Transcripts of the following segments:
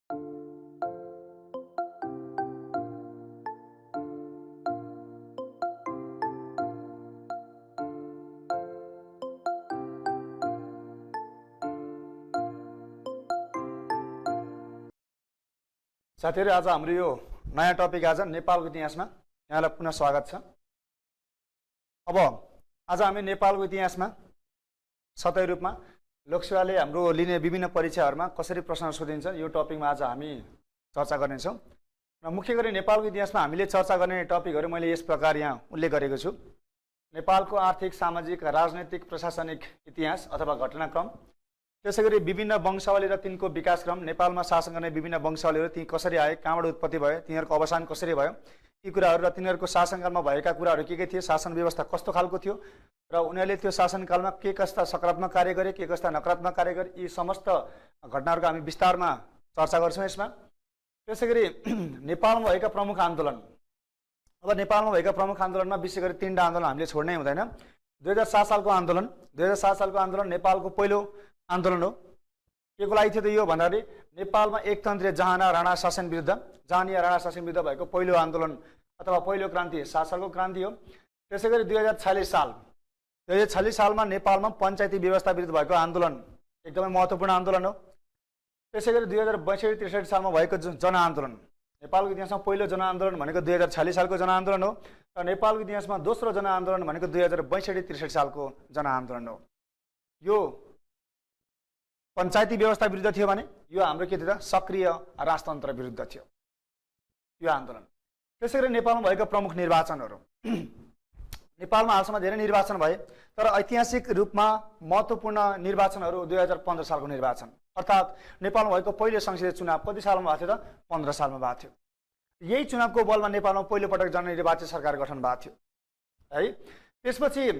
साथीहरु, आज हाम्रो यो नयाँ टपिक आज नेपालको इतिहासमा यहाँलाई पुनः स्वागत छ। अब आज हामी नेपालको इतिहासमा सतही रूपमा लोकसेवाले हाम्रो लिने विभिन्न परीक्षाहरूमा कसरी प्रश्न सोधिन्छ यो टपिकमा आज हामी चर्चा गर्नेछौँ। र मुख्य गरी नेपालको इतिहासमा हामीले चर्चा गर्ने टपिकहरू मैले यस प्रकार यहाँ उल्लेख गरेको छु। नेपालको आर्थिक, सामाजिक, राजनैतिक, प्रशासनिक इतिहास अथवा घटनाक्रम, त्यसैगरी विभिन्न वंशावली र तिनको विकासक्रम, नेपालमा शासन गर्ने विभिन्न वंशावलीहरू ती कसरी आए, कहाँबाट उत्पत्ति भयो, तिनीहरूको अवसान कसरी भयो, यी कुराहरू र तिनीहरूको शासनकालमा भएका कुराहरू के थिए, शासन व्यवस्था कस्तो खालको थियो र उनीहरूले त्यो शासनकालमा के कस्ता सकारात्मक कार्य गरे, के कस्ता नकारात्मक कार्य गरे, यी समस्त घटनाहरूको हामी विस्तारमा चर्चा गर्छौँ यसमा। त्यसैगरी नेपालमा भएका प्रमुख आन्दोलन, अब नेपालमा भएका प्रमुख आन्दोलनमा विशेष गरी 3टा आन्दोलन हामीले छोड्नै हुँदैन। 2007 सालको आन्दोलन, 2007 सालको आन्दोलन नेपालको पहिलो आन्दोलन हो। के को लागि थियो त यो भन्दाखेरि नेपालमा एकतन्त्रीय जहाना राणा शासन विरुद्ध, जहानिया राणा शासन विरुद्ध भएको पहिलो आन्दोलन अथवा पहिलो क्रान्ति 7 सालको क्रान्ति हो। त्यसैगरी 2046 सालमा नेपालमा पञ्चायती व्यवस्था विरुद्ध भएको आन्दोलन एकदमै महत्त्वपूर्ण आन्दोलन हो। त्यसैगरी 2062-63 सालमा भएको जनआन्दोलन, नेपालको इतिहासमा पहिलो जनआन्दोलन भनेको 2046 सालको जनआन्दोलन हो र नेपालको इतिहासमा दोस्रो जनआन्दोलन भनेको 2062-63 सालको जनआन्दोलन हो। यो पञ्चायती व्यवस्था विरुद्ध थियो भने यो हाम्रो के थियो त सक्रिय राजतन्त्र विरुद्ध थियो यो आन्दोलन। त्यसैगरी नेपालमा भएका प्रमुख निर्वाचनहरू, नेपालमा हालसम्म धेरै निर्वाचन भए तर ऐतिहासिक रूपमा महत्त्वपूर्ण निर्वाचनहरू 2015 सालको निर्वाचन, अर्थात् नेपालमा भएको पहिलो संसदीय चुनाव कति सालमा भएको थियो त 15 सालमा भएको थियो। यही चुनावको बलमा नेपालमा पहिलो पटक जननिर्वाचित सरकार गठन भएको थियो है। त्यसपछि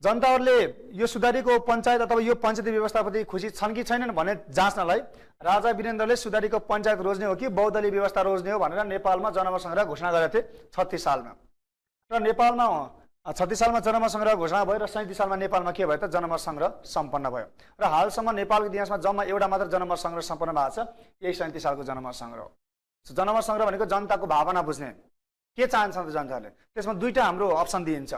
जनताहरूले यो सुधारीको पञ्चायत अथवा यो पञ्चायती व्यवस्थाप्रति खुसी छन् कि छैनन् भने जाँच्नलाई राजा वीरेन्द्रले सुधारीको पञ्चायत रोज्ने हो कि बहुदलीय व्यवस्था रोज्ने हो भनेर नेपालमा जनमत संग्रह घोषणा गरेका थिए 36 सालमा। र नेपालमा 36 सालमा जनमत संग्रह घोषणा भयो र 37 सालमा नेपालमा के भयो त जनमत संग्रह सम्पन्न भयो। र हालसम्म नेपालको इतिहासमा जम्मा एउटा मात्र जनमत संग्रह सम्पन्न भएको छ, यही 37 सालको जनमत संग्रह हो। जनमत संग्रह भनेको जनताको भावना बुझ्ने, के चाहन्छ त जनताले। त्यसमा दुईटा हाम्रो अप्सन दिइन्छ,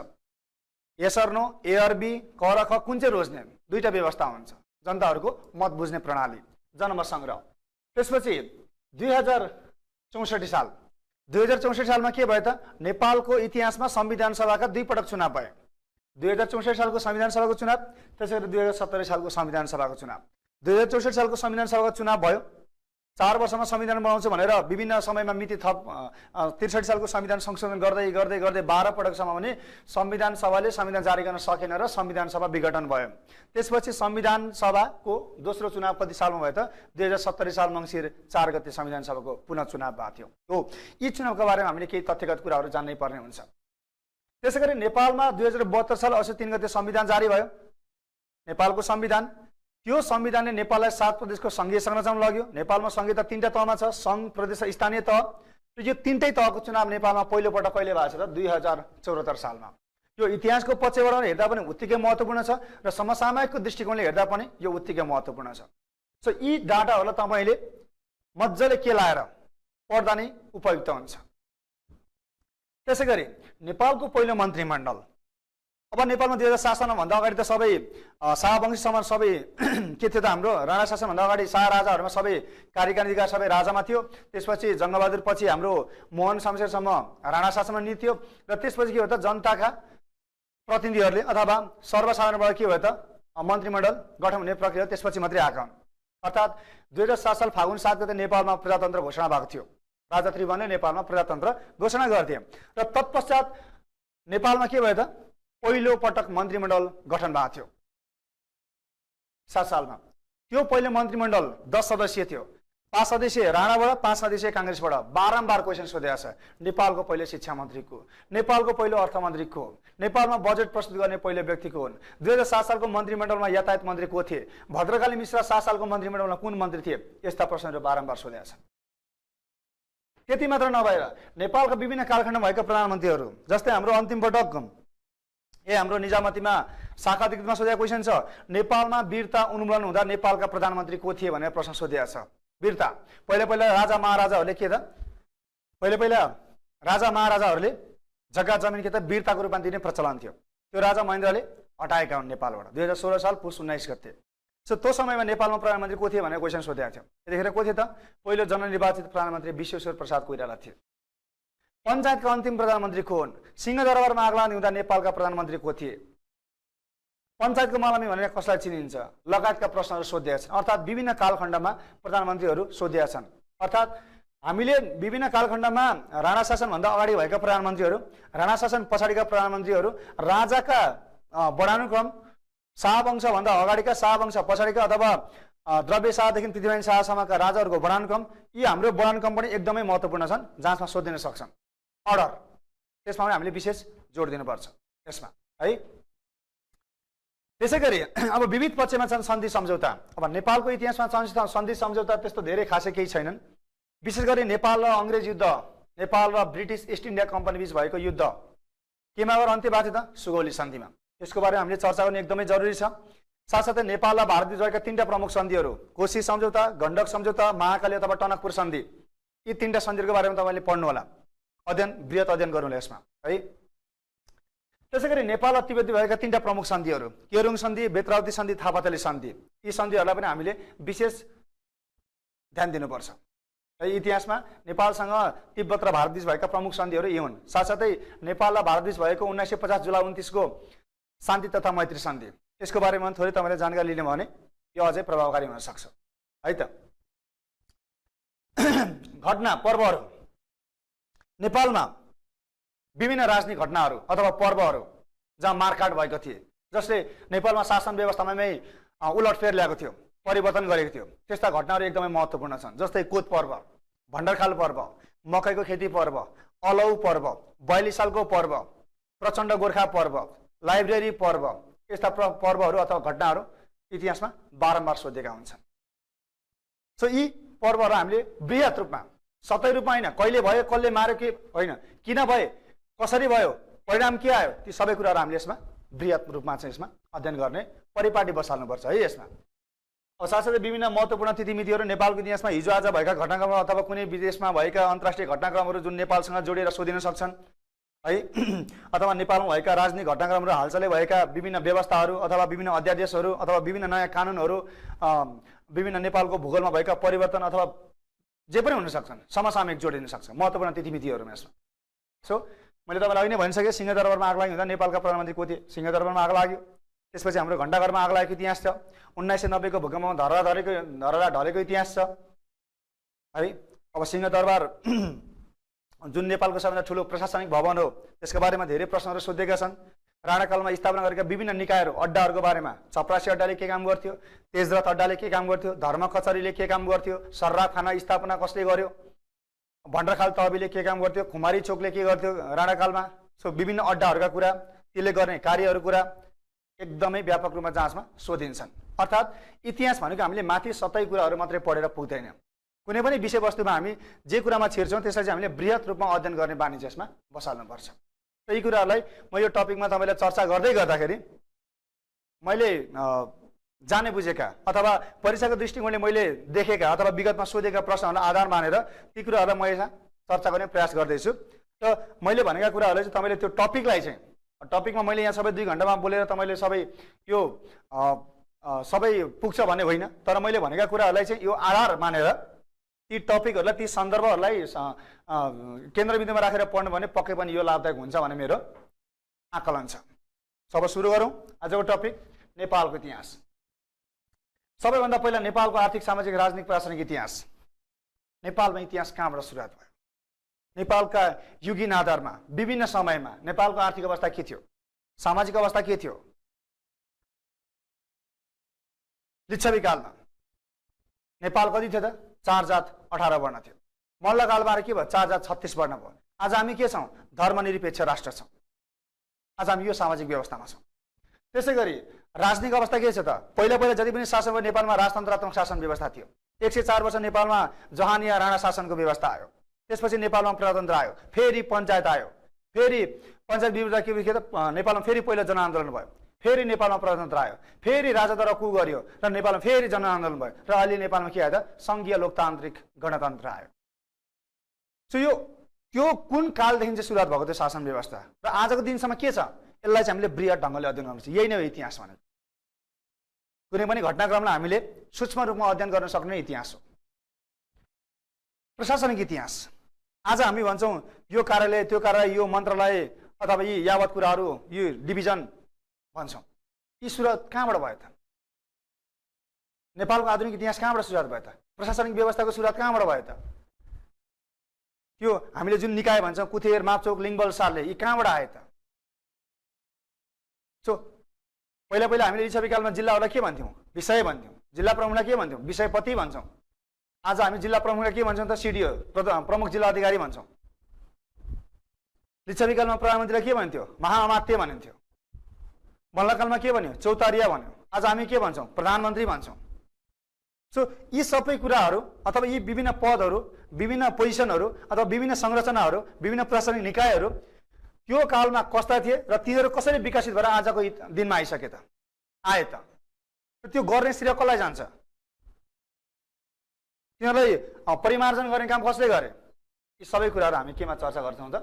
yes or no, A or B, क र ख, कुन चाहिँ रोज्ने, दुईटा व्यवस्था हुन्छ। जनताहरूको मत बुझ्ने प्रणाली जनमत संग्रह। त्यसपछि 2064 साल, 2064 सालमा के भयो त नेपालको इतिहासमा संविधान सभाका 2 पटक चुनाव भए। 2064 सालको संविधान सभाको चुनाव, त्यसैगरी 2070 सालको संविधान सभाको चुनाव। 2064 सालको संविधान सभाको चुनाव भयो, 4 वर्षमा संविधान बनाउँछु भनेर विभिन्न समयमा मिति थप 63 सालको संविधान संशोधन गर्दै गर्दै गर्दै 12 पटकसम्म भने संविधान सभाले संविधान जारी गर्न सकेन र संविधान सभा विघटन भयो। त्यसपछि संविधान सभाको दोस्रो चुनाव कति सालमा भयो त 2070 साल मङ्सिर 4 गते संविधान सभाको पुनः चुनाव भएको थियो। हो, यी चुनावका बारेमा हामीले केही तथ्यगत कुराहरू जान्नै पर्ने हुन्छ। त्यसैगरी नेपालमा 2072 साल असोज 3 गते संविधान जारी भयो। नेपालको संविधान, त्यो संविधानले नेपाललाई 7 प्रदेशको सङ्घीय संरचनामा लग्यो। नेपालमा संघीयता 3टा तहमा छ, सङ्घ, प्रदेश र स्थानीय तह। र यो 3टै तहको चुनाव नेपालमा पहिलोपटक कहिले भएको छ त 2074 सालमा। यो इतिहासको पक्षबाट हेर्दा पनि उत्तिकै महत्त्वपूर्ण छ र समसामयिकको दृष्टिकोणले हेर्दा पनि यो उत्तिकै महत्त्वपूर्ण छ। सो यी डाटाहरूलाई तपाईँले मजाले के लाएर पढ्दा नै उपयुक्त हुन्छ। त्यसैगरी नेपालको पहिलो मन्त्रीमण्डल, अब नेपालमा 2007 सालमा भन्दा अगाडि त सबै शाहवंशीसम्म सबै के थियो त हाम्रो राणा शासनभन्दा अगाडि शाह राजाहरूमा सबै कार्यकारी अधिकार सबै राजामा थियो। त्यसपछि जङ्गबहादुर पछि हाम्रो मोहन शमशेरसम्म राणा शासनमा नीति थियो। र त्यसपछि के भयो त जनताका प्रतिनिधिहरूले अथवा सर्वसाधारणबाट के भयो त मन्त्रीमण्डल गठन हुने प्रक्रिया त्यसपछि मात्रै आएको। अर्थात् 2007 साल फागुन 7 गते नेपालमा प्रजातन्त्र घोषणा भएको थियो। राजा त्रिभुवनले नेपालमा प्रजातन्त्र घोषणा गर्थे र तत्पश्चात नेपालमा के भयो त पहिलो पटक मन्त्रीमण्डल गठन भएको थियो 7 सालमा। त्यो पहिलो मन्त्रीमण्डल 10 सदस्यीय थियो, 5 सदस्यीय राणाबाट, 5 सदस्यीय काङ्ग्रेसबाट। बारम्बार क्वेसन सोधेको छ, नेपालको पहिलो शिक्षा मन्त्री को, नेपालको पहिलो अर्थमन्त्री को, नेपालमा बजेट प्रस्तुत गर्ने पहिलो व्यक्ति को हुन्, 2007 सालको मन्त्रीमण्डलमा यातायात मन्त्री को थिए, भद्रकाली मिश्रा 7 सालको मन्त्रीमण्डलमा कुन मन्त्री थिए, यस्ता प्रश्नहरू बारम्बार सोधेका छन्। त्यति मात्र नभएर नेपालका विभिन्न कालखण्डमा भएका प्रधानमन्त्रीहरू, जस्तै हाम्रो अन्तिम पटक हाम्रो निजामतीमा शाखा अधिकृतमा सोधेको क्वेसन छ, नेपालमा वीरता उन्मूलन हुँदा नेपालका प्रधानमन्त्री को थिए भनेर प्रश्न सोधेको छ। वीरता पहिला राजा महाराजाहरूले के त पहिला राजा महाराजाहरूले जग्गा जमिन के त वीरताको रूपमा दिने प्रचलन थियो। त्यो राजा महेन्द्रले हटाएका हुन् नेपालबाट 2016 साल पुस 19 गते। सो त्यो समयमा नेपालमा प्रधानमन्त्री को थिए भनेर क्वेसन सोधेको थियो। त्यतिखेर को थिए त? पहिलो जननिर्वाचित प्रधानमन्त्री विश्वेश्वर प्रसाद कोइराला थिए। पञ्चायतका अन्तिम प्रधानमन्त्री को हुन्? सिंहदरबारमा आग लाग्ने हुँदा नेपालका प्रधानमन्त्री को थिए? पञ्चायतको मलामी भनेर कसलाई चिनिन्छ? लगायतका प्रश्नहरू सोधिएका छन्। अर्थात् विभिन्न कालखण्डमा प्रधानमन्त्रीहरू सोधिएका छन्। अर्थात् हामीले विभिन्न कालखण्डमा राणा शासनभन्दा अगाडि भएका प्रधानमन्त्रीहरू, राणा शासन पछाडिका प्रधानमन्त्रीहरू, राजाका वर्णानुक्रम शाहवंशभन्दा अगाडिका, शाहवंश पछाडिका अथवा द्रव्य शाहदेखि पृथ्वीनारायण शाहसम्मका राजाहरूको वर्णानुक्रम, यी हाम्रो वर्णानुक्रम पनि एकदमै महत्त्वपूर्ण छन्, जाँचमा सोधिन सक्छन्। अर्डर त्यसमा पनि हामीले विशेष जोड दिनुपर्छ यसमा है। त्यसै गरी अब विविध पक्षमा छन् सन्धि सम्झौता। अब नेपालको इतिहासमा सन्धि सम्झौता त्यस्तो धेरै खासै केही छैनन्। विशेष गरी नेपाल र अङ्ग्रेज युद्ध, नेपाल र ब्रिटिस इस्ट इन्डिया कम्पनी बीच भएको युद्ध केमा गएर अन्त्य भएको थियो त? सुगौली सन्धिमा। यसको बारेमा हामीले चर्चा गर्नु एकदमै जरुरी छ। साथसाथै नेपाल र भारत बीच भएका 3टा प्रमुख सन्धिहरू, कोशी सम्झौता, गण्डक सम्झौता, महाकाली अथवा टनकपुर सन्धि, यी 3टा सन्धिहरूको बारेमा तपाईँले पढ्नु होला, बृहत अध्ययन गर्नु होला यसमा है। त्यसै गरी नेपाल र तिब्बत भएका 3टा प्रमुख सन्धिहरू, केरुङ सन्धि, बेतराउती सन्धि, थापाथली सन्धि, यी सन्धिहरूलाई पनि हामीले विशेष ध्यान दिनुपर्छ। इतिहासमा नेपालसँग तिब्बत र भारत बीच भएका प्रमुख सन्धिहरू यी हुन्। साथसाथै नेपाल र भारत बीच भएको 1950 जुलाई 29 को शान्ति तथा मैत्री सन्धि, यसको बारेमा थोरै तपाईँले जानकारी लिनु भने यो अझै प्रभावकारी हुन सक्छ है त। घटना पर्वहरू, नेपालमा विभिन्न राजनीतिक घटनाहरू अथवा पर्वहरू जहाँ मारकाट भएको थिए, जसले नेपालमा शासन व्यवस्थामै उलटफेर ल्याएको थियो, परिवर्तन गरेको थियो, त्यस्ता घटनाहरू एकदमै महत्त्वपूर्ण छन्। जस्तै कोत पर्व, भण्डारखाल पर्व, मकैको खेती पर्व, अलौ पर्व, 42 सालको पर्व, प्रचण्ड गोर्खा पर्व, लाइब्रेरी पर्व, यस्ता पर्वहरू अथवा घटनाहरू इतिहासमा बारम्बार सोधिएका हुन्छन्। सो यी पर्वहरू हामीले बृहत रूपमा, सतै रूपमा होइन, कहिले भयो, कसले मार्यो के होइन, किन भए, कसरी भयो, परिणाम के आयो, ती सबै कुराहरू हामीले यसमा बृहत रूपमा चाहिँ यसमा अध्ययन गर्ने परिपाटी बसाल्नुपर्छ है यसमा। अब साथसाथै विभिन्न महत्त्वपूर्ण तिथिमितिहरू नेपालको इतिहासमा हिजो आज भएका घटनाक्रम अथवा कुनै विदेशमा भएका अन्तर्राष्ट्रिय घटनाक्रमहरू जुन नेपालसँग जोडेर सोधिन सक्छन् है, अथवा नेपालमा भएका राजनीतिक घटनाक्रमहरू, हालसालै भएका विभिन्न व्यवस्थाहरू अथवा विभिन्न अध्यादेशहरू अथवा विभिन्न नयाँ कानुनहरू, विभिन्न नेपालको भूगोलमा भएका परिवर्तन अथवा जे पनि हुन सक्छन्, समसामयिक जोडिन सक्छ महत्त्वपूर्ण तिथिमितिहरूमा यसमा। सो मैले तपाईँलाई अघि नै भनिसकेँ, सिंहदरबारमा आग लाग्यो हुँदा नेपालका प्रधानमन्त्री को थिए? सिंहदरबारमा आग लाग्यो। त्यसपछि हाम्रो घण्टाघरमा आग लागेको इतिहास छ। 1990 को भूकम्पमा धरहरा ढलेको इतिहास छ है। अब सिंहदरबार जुन नेपालको सबैभन्दा ठुलो प्रशासनिक भवन हो, त्यसको बारेमा धेरै प्रश्नहरू सोधिएका छन्। राणाकालमा स्थापना गरेका विभिन्न निकायहरू, अड्डाहरूको बारेमा, चपरासी अड्डाले के काम गर्थ्यो, तेजरथ अड्डाले के काम गर्थ्यो, धर्म कचहरीले के काम गर्थ्यो, सर्राफखाना स्थापना कसले गर्यो, भण्डारखाल तहबिलले के काम गर्थ्यो, खुमारी चोकले के गर्थ्यो राणाकालमा। सो विभिन्न अड्डाहरूका कुरा, त्यसले गर्ने कार्यहरू कुरा एकदमै व्यापक रूपमा जाँचमा सोधिन्छन्। अर्थात् इतिहास भनेको हामीले माथि सतै कुराहरू मात्रै पढेर पुग्दैन। कुनै पनि विषयवस्तुमा हामी जे कुरामा छिर्छौँ त्यसलाई चाहिँ हामीले बृहत रूपमा अध्ययन गर्ने बानी चाहिँ यसमा बसाल्नुपर्छ। र यी कुराहरूलाई म यो टपिकमा तपाईँलाई चर्चा गर्दै गर्दाखेरि मैले जाने बुझेका अथवा परीक्षाको दृष्टिकोणले मैले देखेका अथवा विगतमा सोधेका प्रश्नहरूलाई आधार मानेर ती कुराहरूलाई म यहाँ चर्चा गर्ने प्रयास गर्दैछु। र मैले भनेका कुराहरूले चाहिँ तपाईँले त्यो टपिकलाई चाहिँ, टपिकमा मैले यहाँ सबै 2 घण्टामा बोलेर तपाईँले सबै यो सबै पुग्छ भन्ने होइन, तर मैले भनेका कुराहरूलाई चाहिँ यो आधार मानेर ती टपिकहरूलाई, ती सन्दर्भहरूलाई केन्द्रबिन्दुमा राखेर पढ्नु भने पक्कै पनि यो लाभदायक हुन्छ भन्ने मेरो आकलन छ। अब सुरु गरौँ आजको टपिक, नेपालको इतिहास। सबैभन्दा पहिला नेपालको आर्थिक, सामाजिक, राजनीतिक, प्रशासनिक इतिहास। नेपालमा इतिहास कहाँबाट सुरुवात भयो? नेपालका युगीन आधारमा विभिन्न समयमा नेपालको आर्थिक अवस्था के थियो, सामाजिक अवस्था के थियो? लिच्छवी कालमा नेपाल कति थियो त? 4 जात 18 वर्ण थियो। मल्लकालमा के भयो? 4 जात 36 वर्ण भयो। आज हामी के छौँ? धर्मनिरपेक्ष राष्ट्र छौँ। आज हामी यो सामाजिक व्यवस्थामा छौँ। त्यसै गरी राजनीतिक अवस्था के छ त? पहिला जति पनि शासन भयो नेपालमा राजतन्त्रात्मक शासन व्यवस्था थियो। 104 वर्ष नेपालमा जहानिया राणा शासनको व्यवस्था आयो। त्यसपछि नेपालमा प्रजातन्त्र आयो, फेरि पञ्चायत आयो, फेरि पञ्चायत विरुद्ध के भयो त नेपालमा फेरि पहिलो जनआन्दोलन भयो, फेरि नेपालमा प्रजातन्त्र आयो, फेरि राजाद्वारा कु गर्यो र नेपालमा फेरि जनआन्दोलन भयो र अहिले नेपालमा के आयो त संघीय लोकतान्त्रिक गणतन्त्र आयो। सो यो त्यो कुन कालदेखि चाहिँ सुरुवात भएको त्यो शासन व्यवस्था र आजको दिनसम्म के छ, यसलाई चाहिँ हामीले बृहत ढङ्गले अध्ययन गर्नुपर्छ। यही नै हो इतिहास भनेको। कुनै पनि घटनाक्रमलाई हामीले सूक्ष्म रूपमा अध्ययन गर्न सक्ने इतिहास हो। प्रशासनिक इतिहास, आज हामी भन्छौँ यो कार्यालय त्यो कार्यालय यो मन्त्रालय अथवा यी यावत कुराहरू यो डिभिजन भन्छौँ, यी सुरुवात कहाँबाट भयो त? नेपालको आधुनिक इतिहास कहाँबाट सुरुवात भयो त? प्रशासनिक व्यवस्थाको सुरुवात कहाँबाट भयो त? यो हामीले जुन निकाय भन्छौँ कुथेर, मापचौक, लिङ्गबल, सालले, यी कहाँबाट आए त? सो पहिला हामीले लिच्छवीकालमा जिल्लाहरूलाई के भन्थ्यौँ? विषय भन्थ्यौँ। जिल्ला प्रमुखलाई के भन्थ्यौँ? विषयपति भन्छौँ। आज हामी जिल्ला प्रमुखलाई के भन्छौँ त? सिडिओ, प्रमुख जिल्ला अधिकारी भन्छौँ। लिच्छवीकालमा प्रधानमन्त्रीलाई के भन्थ्यो? महाअमात्य भनिन्थ्यो। मल्लकालमा के भन्यो? चौतारिया भन्यो। आज हामी के भन्छौँ? प्रधानमन्त्री भन्छौँ। सो यी सबै कुराहरू अथवा यी विभिन्न पदहरू, विभिन्न पोजिसनहरू अथवा विभिन्न संरचनाहरू, विभिन्न प्रशासनिक निकायहरू त्यो कालमा कस्ता थिए र तिनीहरू कसरी विकसित भएर आजको दिनमा आइसके त? आए त? त्यो गर्ने श्रेय कसलाई जान्छ? तिनीहरूलाई परिमार्जन गर्ने काम कसले गरे? यी सबै कुराहरू हामी केमा चर्चा गर्छौँ त?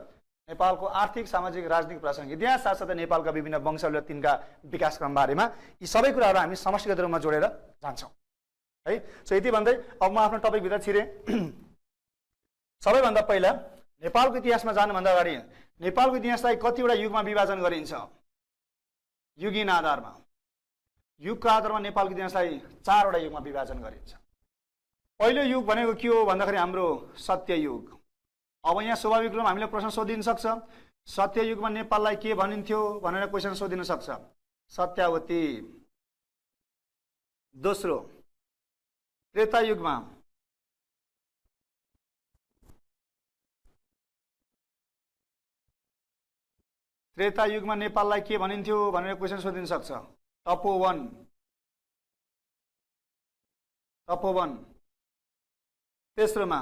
नेपालको आर्थिक, सामाजिक, राजनीतिक, प्रशासनिक इतिहास साथसाथै नेपालका विभिन्न वंशावली र तिनका विकासक्रम बारेमा यी सबै कुराहरू हामी समष्टिगत रूपमा जोडेर जान्छौँ है। सो यति भन्दै अब म आफ्नो टपिकभित्र छिरेँ। सबैभन्दा पहिला नेपालको इतिहासमा जानुभन्दा अगाडि नेपालको इतिहासलाई कतिवटा युगमा विभाजन गरिन्छ? युगीन आधारमा। युगको आधारमा नेपालको इतिहासलाई 4वटा युगमा विभाजन गरिन्छ। पहिलो युग भनेको के हो भन्दाखेरि हाम्रो सत्ययुग। अब यहाँ स्वाभाविक रूपमा हामीले प्रश्न सोधिन सक्छ, सत्ययुगमा नेपाललाई के भनिन्थ्यो भनेर क्वेसन सोधिन सक्छ। सत्यावती। दोस्रो, त्रेतायुगमा नेपाललाई के भनिन्थ्यो भनेर क्वेसन सोधिन सक्छ। तपोवन। तेस्रोमा,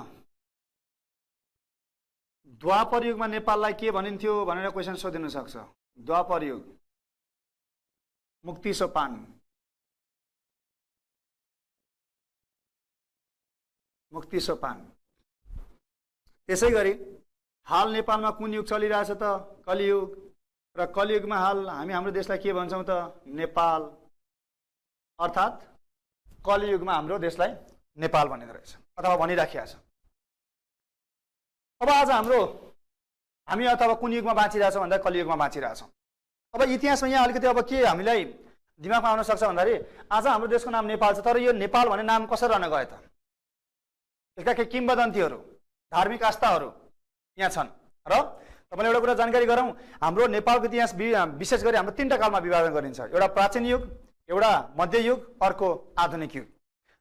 द्वापर युगमा नेपाललाई के भनिन्थ्यो भनेर क्वेसन सोधिन सक्छ। द्वापर युग। मुक्ति सोपान। त्यसै गरी हाल नेपालमा कुन युग चलिरहेछ त? कलियुग। र कलियुगमा हाल हामी हाम्रो देशलाई के भन्छौँ त? नेपाल। अर्थात् कलियुगमा हाम्रो देशलाई नेपाल भनिँदो रहेछ अथवा भनिराखिएको छ। अब आज हामी अथवा कुन युगमा बाँचिरहेछौँ भन्दा कलियुगमा बाँचिरहेछौँ। अब इतिहासमा यहाँ अलिकति अब के हामीलाई दिमागमा आउन सक्छ भन्दाखेरि आज हाम्रो देशको नाम नेपाल छ, तर यो नेपाल भन्ने नाम कसरी रहन गयो त? यसका केही किम्बदन्तीहरू, धार्मिक आस्थाहरू यहाँ छन्। र तपाईँलाई एउटा कुरा जानकारी गरौँ, हाम्रो नेपालको इतिहास विशेष गरी हाम्रो 3टा कालमा विभाजन गरिन्छ। एउटा प्राचीन युग, एउटा मध्ययुग, अर्को आधुनिक युग।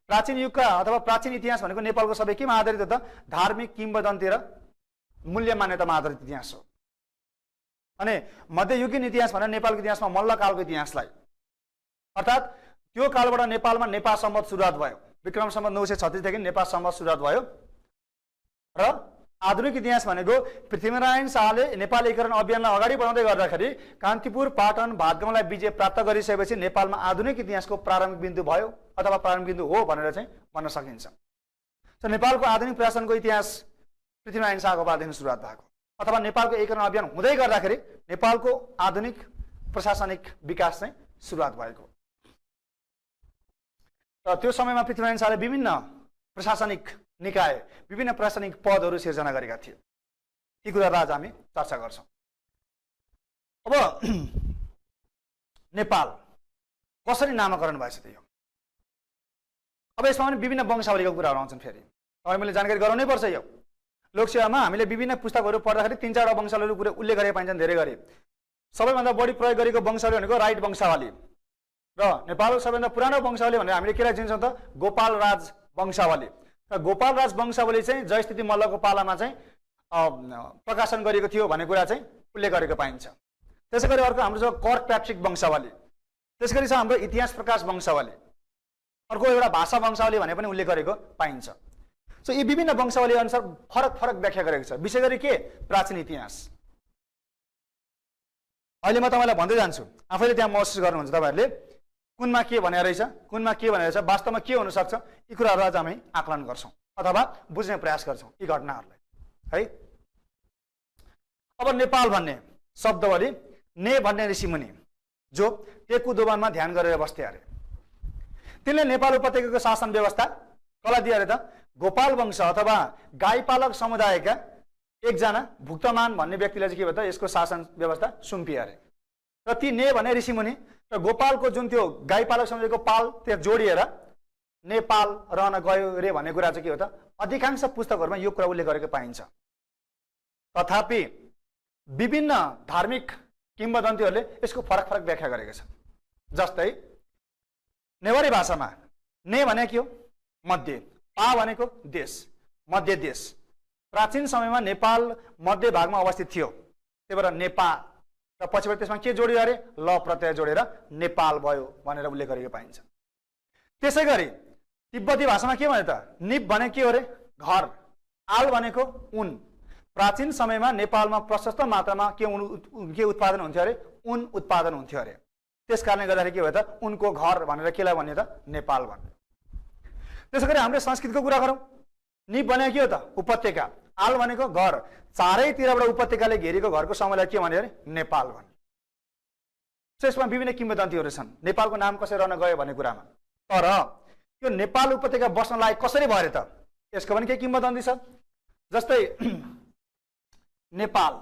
प्राचीन युगका अथवा प्राचीन इतिहास भनेको नेपालको सबै केमा आधारित हो त? धार्मिक किम्बदन्ती र मूल्य मान्यतामा आधारित इतिहास हो। अनि मध्ययुगीन इतिहास भनेर नेपालको इतिहासमा मल्लकालको इतिहासलाई, अर्थात् त्यो कालबाट नेपालमा नेपाल सम्वत सुरुवात भयो। विक्रम सम्वत 936 देखि नेपाल सम्वत सुरुवात भयो। र आधुनिक इतिहास भनेको पृथ्वीनारायण शाहले नेपाल एकीकरण अभियानलाई अगाडि बढाउँदै गर्दाखेरि कान्तिपुर, पाटन, भातगाउँलाई विजय प्राप्त गरिसकेपछि नेपालमा आधुनिक इतिहासको प्रारम्भिक बिन्दु भयो अथवा प्रारम्भिक बिन्दु हो भनेर चाहिँ भन्न सकिन्छ। सो नेपालको आधुनिक प्रशासनको इतिहास पृथ्वीनारायण शाहको पालादेखि सुरुवात भएको अथवा नेपालको एकीकरण अभियान हुँदै गर्दाखेरि नेपालको आधुनिक प्रशासनिक विकास चाहिँ सुरुवात भएको। र त्यो समयमा पृथ्वीनारायण शाहले विभिन्न प्रशासनिक निकाय, विभिन्न प्रशासनिक पदहरू सिर्जना गरेका थिए। ती कुराहरू आज हामी चर्चा गर्छौँ। अब नेपाल कसरी नामाकरण भएछ त यो? अब यसमा पनि विभिन्न वंशावलीको कुराहरू आउँछन्। फेरि तपाईँ मैले जानकारी गराउनै पर्छ। यो लोकसेवामा हामीले विभिन्न पुस्तकहरू पढ्दाखेरि 3-4वटा वंशावलीहरू कुरा उल्लेख गरेका पाइन्छन्। धेरै गरी सबैभन्दा बढी प्रयोग गरेको वंशावली भनेको राईट वंशावली र नेपालको सबैभन्दा पुरानो वंशावली भनेर हामीले केलाई चिन्छौँ त? गोपाल राज वंशावली। र गोपाल राज वंशावली चाहिँ जयस्थिति मल्लको पालामा चाहिँ प्रकाशन गरिएको थियो भन्ने कुरा चाहिँ उल्लेख गरेको पाइन्छ। त्यसै गरी अर्को हाम्रो छ कर्क प्याप्सिक वंशावली। त्यसै गरी छ हाम्रो इतिहास प्रकाश वंशावली। अर्को एउटा भाषा वंशावली भने पनि उल्लेख गरेको पाइन्छ। सो यी विभिन्न वंशावली अनुसार फरक व्याख्या गरेको छ। विशेष गरी के? प्राचीन इतिहास। अहिले म तपाईँलाई भन्दै जान्छु, आफैले त्यहाँ महसुस गर्नुहुन्छ तपाईँहरूले कुनमा के भनेको रहेछ, कुनमा के भनेको रहेछ, वास्तवमा के हुनसक्छ, यी कुराहरू आज हामी आकलन गर्छौँ अथवा बुझ्ने प्रयास गर्छौँ यी घटनाहरूलाई है। अब नेपाल भन्ने शब्दावली ने भन्ने ऋषिमुनि जो टेकु दोभानमा ध्यान गरेर बस्थे अरे, तिनले नेपाल उपत्यकाको शासन व्यवस्था कसलाई दिए अरे त? गोपाल वंश अथवा गाईपालक समुदायका एकजना भुक्तमान भन्ने व्यक्तिले चाहिँ के भयो त यसको शासन व्यवस्था सुम्पिए अरे। र ती ने भने ऋषिमुनि र गोपालको जुन त्यो गाईपालक समुदायको पाल त्यो जोडिएर नेपाल रहन गयो रे भन्ने कुरा चाहिँ के हो त अधिकांश पुस्तकहरूमा यो कुरा उल्लेख गरेको पाइन्छ। तथापि विभिन्न धार्मिक किम्वदन्तीहरूले यसको फरक फरक व्याख्या गरेका छन्। जस्तै नेवारी भाषामा ने भने के हो? मध्य, पा भनेको देश, मध्य देश। प्राचीन समयमा नेपाल मध्य भागमा अवस्थित थियो, त्यही भएर नेपा र पछिबाट त्यसमा के जोडियो अरे? ल प्रत्यय जोडेर नेपाल भयो भनेर उल्लेख गरेको पाइन्छ। त्यसै गरी तिब्बती भाषामा के भने त? निप भने के हो अरे? घर। आल भनेको उन। प्राचीन समयमा नेपालमा प्रशस्त मात्रामा के उत्पादन हुन्थ्यो अरे? उन उत्पादन हुन्थ्यो अरे। त्यस कारणले गर्दाखेरि के भयो त उनको घर भनेर केलाई भन्यो त? नेपाल भन्यो। त्यसै गरी हामीले संस्कृतको कुरा गरौँ, निप भनेको के हो त? उपत्यका। आल भनेको घर, चारैतिरबाट उपत्यकाले घेरेको घरको समूहलाई के भन्यो अरे? नेपाल भन्यो। यसमा विभिन्न किम्वदन्तीहरू छन् नेपालको नाम कसरी रहन गयो भन्ने कुरामा। तर यो नेपाल उपत्यका बस्न लायक कसरी भयो अरे त? यसको पनि केही किम्वदन्ती छ। जस्तै नेपाल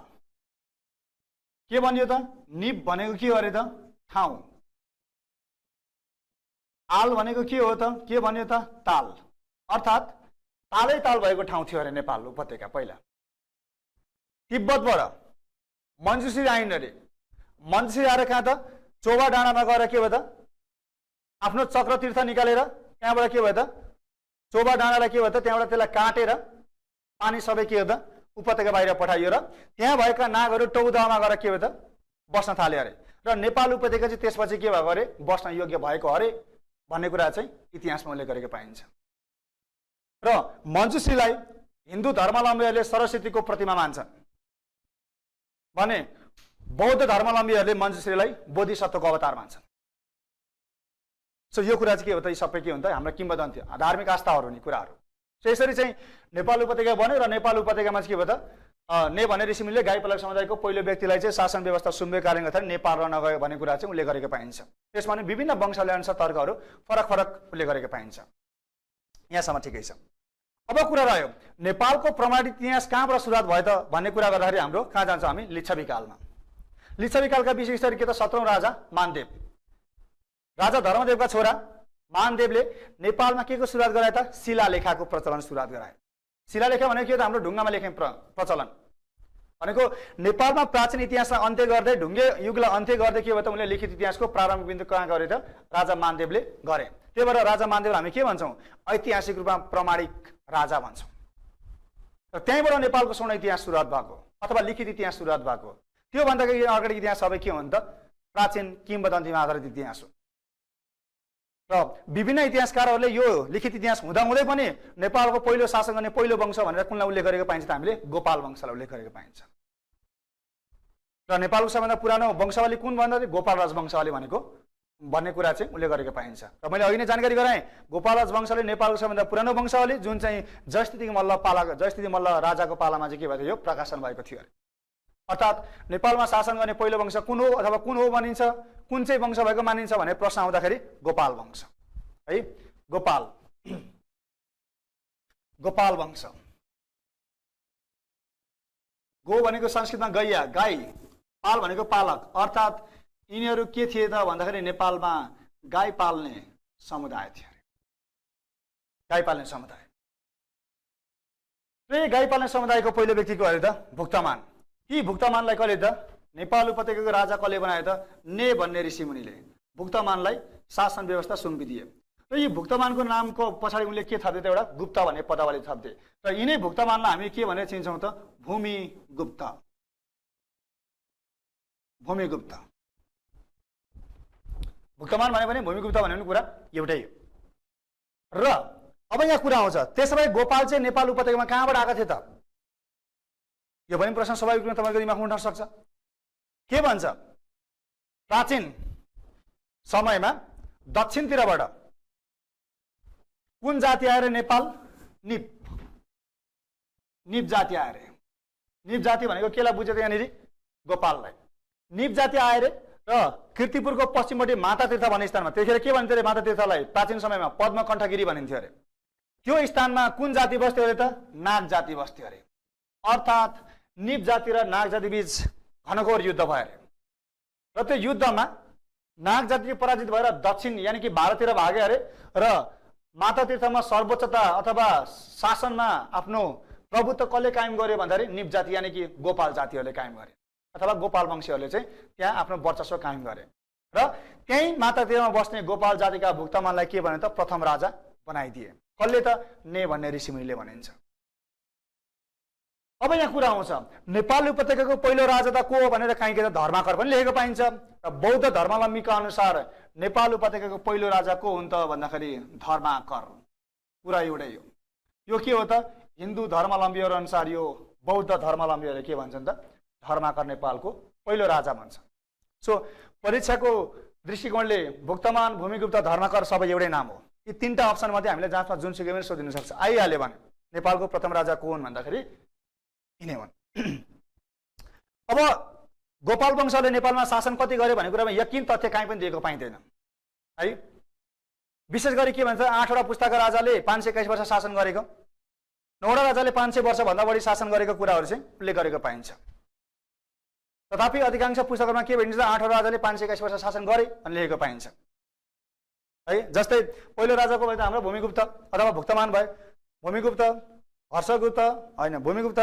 के भनियो त? निप भनेको के हो अरे त? ठाउँ। आल भनेको के हो त? के भन्यो त? ताल। अर्थात् तालै ताल भएको ठाउँ थियो अरे नेपाल उपत्यका पहिला। तिब्बतबाट मञ्जुश्री आइन् अरे। मञ्जुश्री आएर कहाँ त? चोबा डाँडामा गएर के भयो त? आफ्नो चक्र तीर्थ निकालेर त्यहाँबाट के भयो त? चोबा डाँडालाई के भयो त? त्यहाँबाट त्यसलाई काटेर पानी सबै के हो त? उपत्यका बाहिर पठाइयो र त्यहाँ भएका नागहरू टौदामा गएर के भयो त? बस्न थाले अरे। र नेपाल उपत्यका चाहिँ त्यसपछि के भएको अरे? बस्न योग्य भएको अरे भन्ने कुरा चाहिँ इतिहासमा उल्लेख गरेको पाइन्छ। र मञ्जुश्रीलाई हिन्दू धर्मावलम्बीहरूले सरस्वतीको प्रतिमा मान्छन् भने बौद्ध धर्मावलम्बीहरूले मञ्जुश्रीलाई बोधिसत्वको अवतार मान्छन्। सो यो कुरा चाहिँ के हो त? यी सबै के हुन्छ? हाम्रो किम्वदन्ती धार्मिक आस्थाहरू नि कुराहरू। सो यसरी चाहिँ नेपाल उपत्यका बन्यो र नेपाल उपत्यकामा चाहिँ के भयो त? ने भने ऋषिमुनिले गाईपालक समुदायको पहिलो व्यक्तिलाई चाहिँ शासन व्यवस्था सुम्बिएको कारणले गर्दा नेपाल रहन गयो भन्ने कुरा चाहिँ उल्लेख गरेको पाइन्छ। त्यसमा पनि विभिन्न वंशावली अनुसार तर्कहरू फरक फरक उल्लेख गरेको पाइन्छ। यहाँसम्म ठिकै छ। अब कुरा रह्यो नेपालको प्रमाणित इतिहास कहाँबाट सुरुवात भयो त भन्ने कुरा गर्दाखेरि हाम्रो कहाँ जान्छौँ हामी? लिच्छवी कालमा। लिच्छवी कालका विशेष गरी के त 17औं राजा मानदेव, राजा धर्मदेवका छोरा मानदेवले नेपालमा के को सुरुवात गराए त? शिलालेखाको प्रचलन सुरुवात गराए। शिलालेखा भनेको के हो त? हाम्रो ढुङ्गामा लेख्ने प्रचलन भनेको नेपालमा प्राचीन इतिहासलाई अन्त्य गर्दै ढुङ्गे युगलाई अन्त्य गर्दै के भयो त? उनले लिखित इतिहासको प्रारम्भिक बिन्दु कहाँ गरे त? राजा मानदेवले गरे। त्यही भएर राजा मानदेवलाई हामी के भन्छौँ? ऐतिहासिक रूपमा प्रमाणिक राजा भन्छौँ। र त्यहीँबाट नेपालको स्वर्ण इतिहास सुरुवात भएको अथवा लिखित इतिहास सुरुवात भएको। त्योभन्दा अगाडि इतिहास सबै के हो त? प्राचीन किम्वदन्तीमा आधारित इतिहास हो। र विभिन्न इतिहासकारहरूले यो लिखित इतिहास हुँदाहुँदै पनि नेपालको पहिलो शासन गर्ने पहिलो वंश भनेर कुनलाई उल्लेख गरेको पाइन्छ त? हामीले गोपाल वंशलाई उल्लेख गरेको पाइन्छ। र नेपालको सबैभन्दा पुरानो वंशावली कुन भन्दा गोपाल राजवंशावली भनेको भन्ने कुरा चाहिँ उल्लेख गरेको पाइन्छ। र मैले अघि नै जानकारी गराएँ गोपाल राजवंशले नेपालको सबैभन्दा पुरानो वंशावली जुन चाहिँ जयस्थिति मल्ल राजाको पालामा चाहिँ के भएको थियो? प्रकाशन भएको थियो अरे। अर्थात् नेपालमा शासन गर्ने पहिलो वंश कुन हो अथवा कुन हो भनिन्छ, कुन चाहिँ वंश भएको मानिन्छ भन्ने प्रश्न आउँदाखेरि गोपाल वंश है। गोपाल वंश। गो भनेको संस्कृतमा गैया, गाई, पाल भनेको पालक। अर्थात् यिनीहरू के थिए त भन्दाखेरि नेपालमा गाई पाल्ने समुदाय थियो अरे। गाई पाल्ने समुदाय। र गाई पाल्ने समुदायको पहिलो व्यक्ति को अरे त? भुक्तमान। यी भुक्तमानलाई कसले त? नेपाल उपत्यकाको राजा कसले बनायो त? ने भन्ने ऋषिमुनिले भुक्तमानलाई शासन व्यवस्था सुम्पिदिए। र यी भुक्तमानको नामको पछाडि उनले के थप्थे त? एउटा गुप्त भन्ने पदावली थप्थे। र यिनै भुक्तमानलाई हामी के भनेर चिन्छौँ त? भूमिगुप्त। भूमिगुप्त। भुक्तमान भने पनि भूमिगुप्त भन्ने कुरा एउटै हो। र अब यहाँ कुरा आउँछ त्यसो भए गोपाल चाहिँ नेपाल उपत्यकामा कहाँबाट आएको थियो त? यो पनि प्रश्न स्वाभाविक रूपमा तपाईँको दिमागमा उठ्न सक्छ। के भन्छ? प्राचीन समयमा दक्षिणतिरबाट कुन जाति आएर नेपाल? निप जाति आएर। निप जाति भनेको केलाई बुझ्यो त यहाँनिर? गोपाललाई। निप जाति आएर र कीर्तिपुरको पश्चिमपट्टि माता तीर्थ भन्ने स्थानमा, त्यतिखेर के भनिन्थ्यो अरे माता तीर्थलाई? प्राचीन समयमा पद्मकण्ठगिरी भनिन्थ्यो अरे। त्यो स्थानमा कुन जाति बस्थ्यो अरे त? नाग जाति बस्थ्यो अरे। अर्थात् निप जाति र नाग जाति बीच घनघोर युद्ध भयो अरे। र त्यो युद्धमा नाग जाति पराजित भएर दक्षिण यानि कि भारततिर भागे अरे र माता तीर्थमा सर्वोच्चता अथवा शासनमा आफ्नो प्रभुत्व कसले कायम गर्यो भन्दाखेरि निप जाति यानि कि गोपाल जातिहरूले कायम गरे अथवा गोपाल वंशीहरूले चाहिँ त्यहाँ आफ्नो वर्चस्व कायम गरे र त्यही माता तीर्थमा बस्ने गोपाल जातिका भुक्तमानलाई के भने त? प्रथम राजा बनाइदिए। कसले त? ने भन्ने ऋषिमुनिले भनिन्छ। अब यहाँ कुरा आउँछ, नेपाल उपत्यकाको पहिलो राजा त को हो भनेर काहीँ त धर्माकर पनि लेखेको पाइन्छ। र बौद्ध धर्मावलम्बीका अनुसार नेपाल उपत्यकाको पहिलो राजा को हुन् त भन्दाखेरि धर्माकर। कुरा एउटै हो। यो के हो त? हिन्दू धर्मावलम्बीहरू अनुसार यो बौद्ध धर्मावलम्बीहरूले के भन्छन् त? धर्माकर नेपालको पहिलो राजा भन्छ। सो परीक्षाको दृष्टिकोणले भुक्तमान, भूमिगुप्त, धर्माकर सबै एउटै नाम हो। यी तीनटा अप्सन मध्ये हामीले जाँचमा जुनसुकै पनि सोधिन सक्छ। आइहाल्यो भने नेपालको प्रथम राजा को हुन् भन्दाखेरि यिनै हुन्। अब गोपाल वंशले नेपालमा शासन कति गर्यो भन्ने कुरामा यकिन तथ्य कहीँ पनि दिएको पाइँदैन है। विशेष गरी के भन्छ? 8वटा पुस्ताका राजाले 521 वर्ष शासन गरेको, 9वटा राजाले 500 वर्षभन्दा बढी शासन गरेको कुराहरू चाहिँ उल्लेख गरेको पाइन्छ। तथापि अधिकांश पुस्तकमा के भनिन्छ? 8वटा राजाले 521 वर्ष शासन गरे भन्ने लेखेको पाइन्छ है। जस्तै पहिलो राजाको भयो त हाम्रो भूमिगुप्त अथवा भुक्तमान भयो। भूमिगुप्त, हर्षगुप्त होइन, भूमिगुप्त,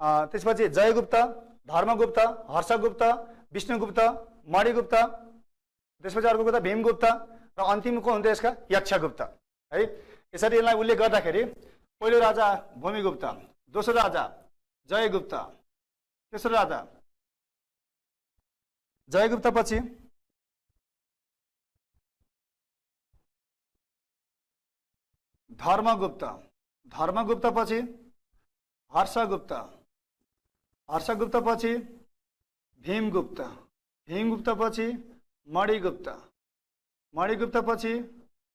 त्यसपछि जयगुप्त, धर्मगुप्त, हर्षगुप्त, विष्णुगुप्त, मणिगुप्त, त्यसपछि अर्को गुप्त भीमगुप्त र अन्तिमको हुन्थ्यो यसका यक्षगुप्त है। यसरी यसलाई उल्लेख गर्दाखेरि पहिलो राजा भूमिगुप्त, दोस्रो राजा जयगुप्त, तेस्रो राजा जयगुप्त पछि धर्मगुप्त, धर्मगुप्त पछि हर्षगुप्त, हर्षगुप्त पछि भीमगुप्त, भीमगुप्त पछि मणिगुप्त, मणिगुप्त पछि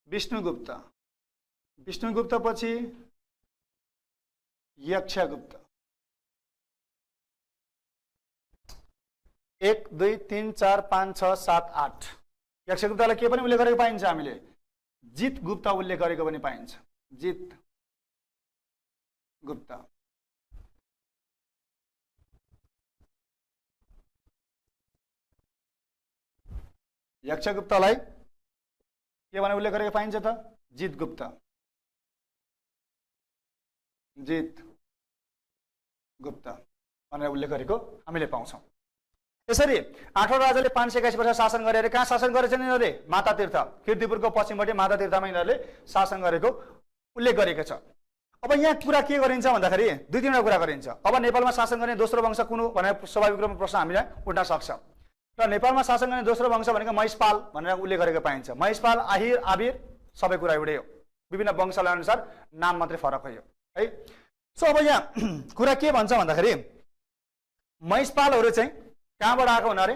विष्णुगुप्त, विष्णुगुप्त पछि यक्षगुप्त। 1 2 3 4 5 6 7 8 यक्षगुप्तलाई के पनि उल्लेख गरेको पाइन्छ हामीले? जित गुप्त उल्लेख गरेको पनि पाइन्छ। जित गुप्त। यक्षगुप्तलाई के भने उल्लेख गरेको पाइन्छ त? जित गुप्त, जित गुप्त भनेर उल्लेख गरेको हामीले पाउँछौँ। यसरी 8वटा राजाले 521 वर्ष शासन गरे। कहाँ शासन गरेछन् यिनीहरूले? माता तीर्थ, कीर्तिपुरको पश्चिमपट्टि माता तीर्थमा यिनीहरूले शासन गरेको उल्लेख गरेको छ। अब यहाँ कुरा के गरिन्छ भन्दाखेरि 2-3वटा कुरा गरिन्छ। अब नेपालमा शासन गर्ने दोस्रो वंश कुन हो भनेर स्वाभाविक रूपमा प्रश्न हामीलाई उठ्न सक्छ। र नेपालमा शासन गर्ने दोस्रो वंश भनेको महिषपाल भनेर उल्लेख गरेको पाइन्छ। महिषपाल, आहिर, आबिर सबै कुरा एउटै हो, विभिन्न वंशलाई अनुसार नाम मात्रै फरक हो है। सो अब यहाँ कुरा के भन्छ भन्दाखेरि महिषपालहरू चाहिँ कहाँबाट आएको हुन् अरे?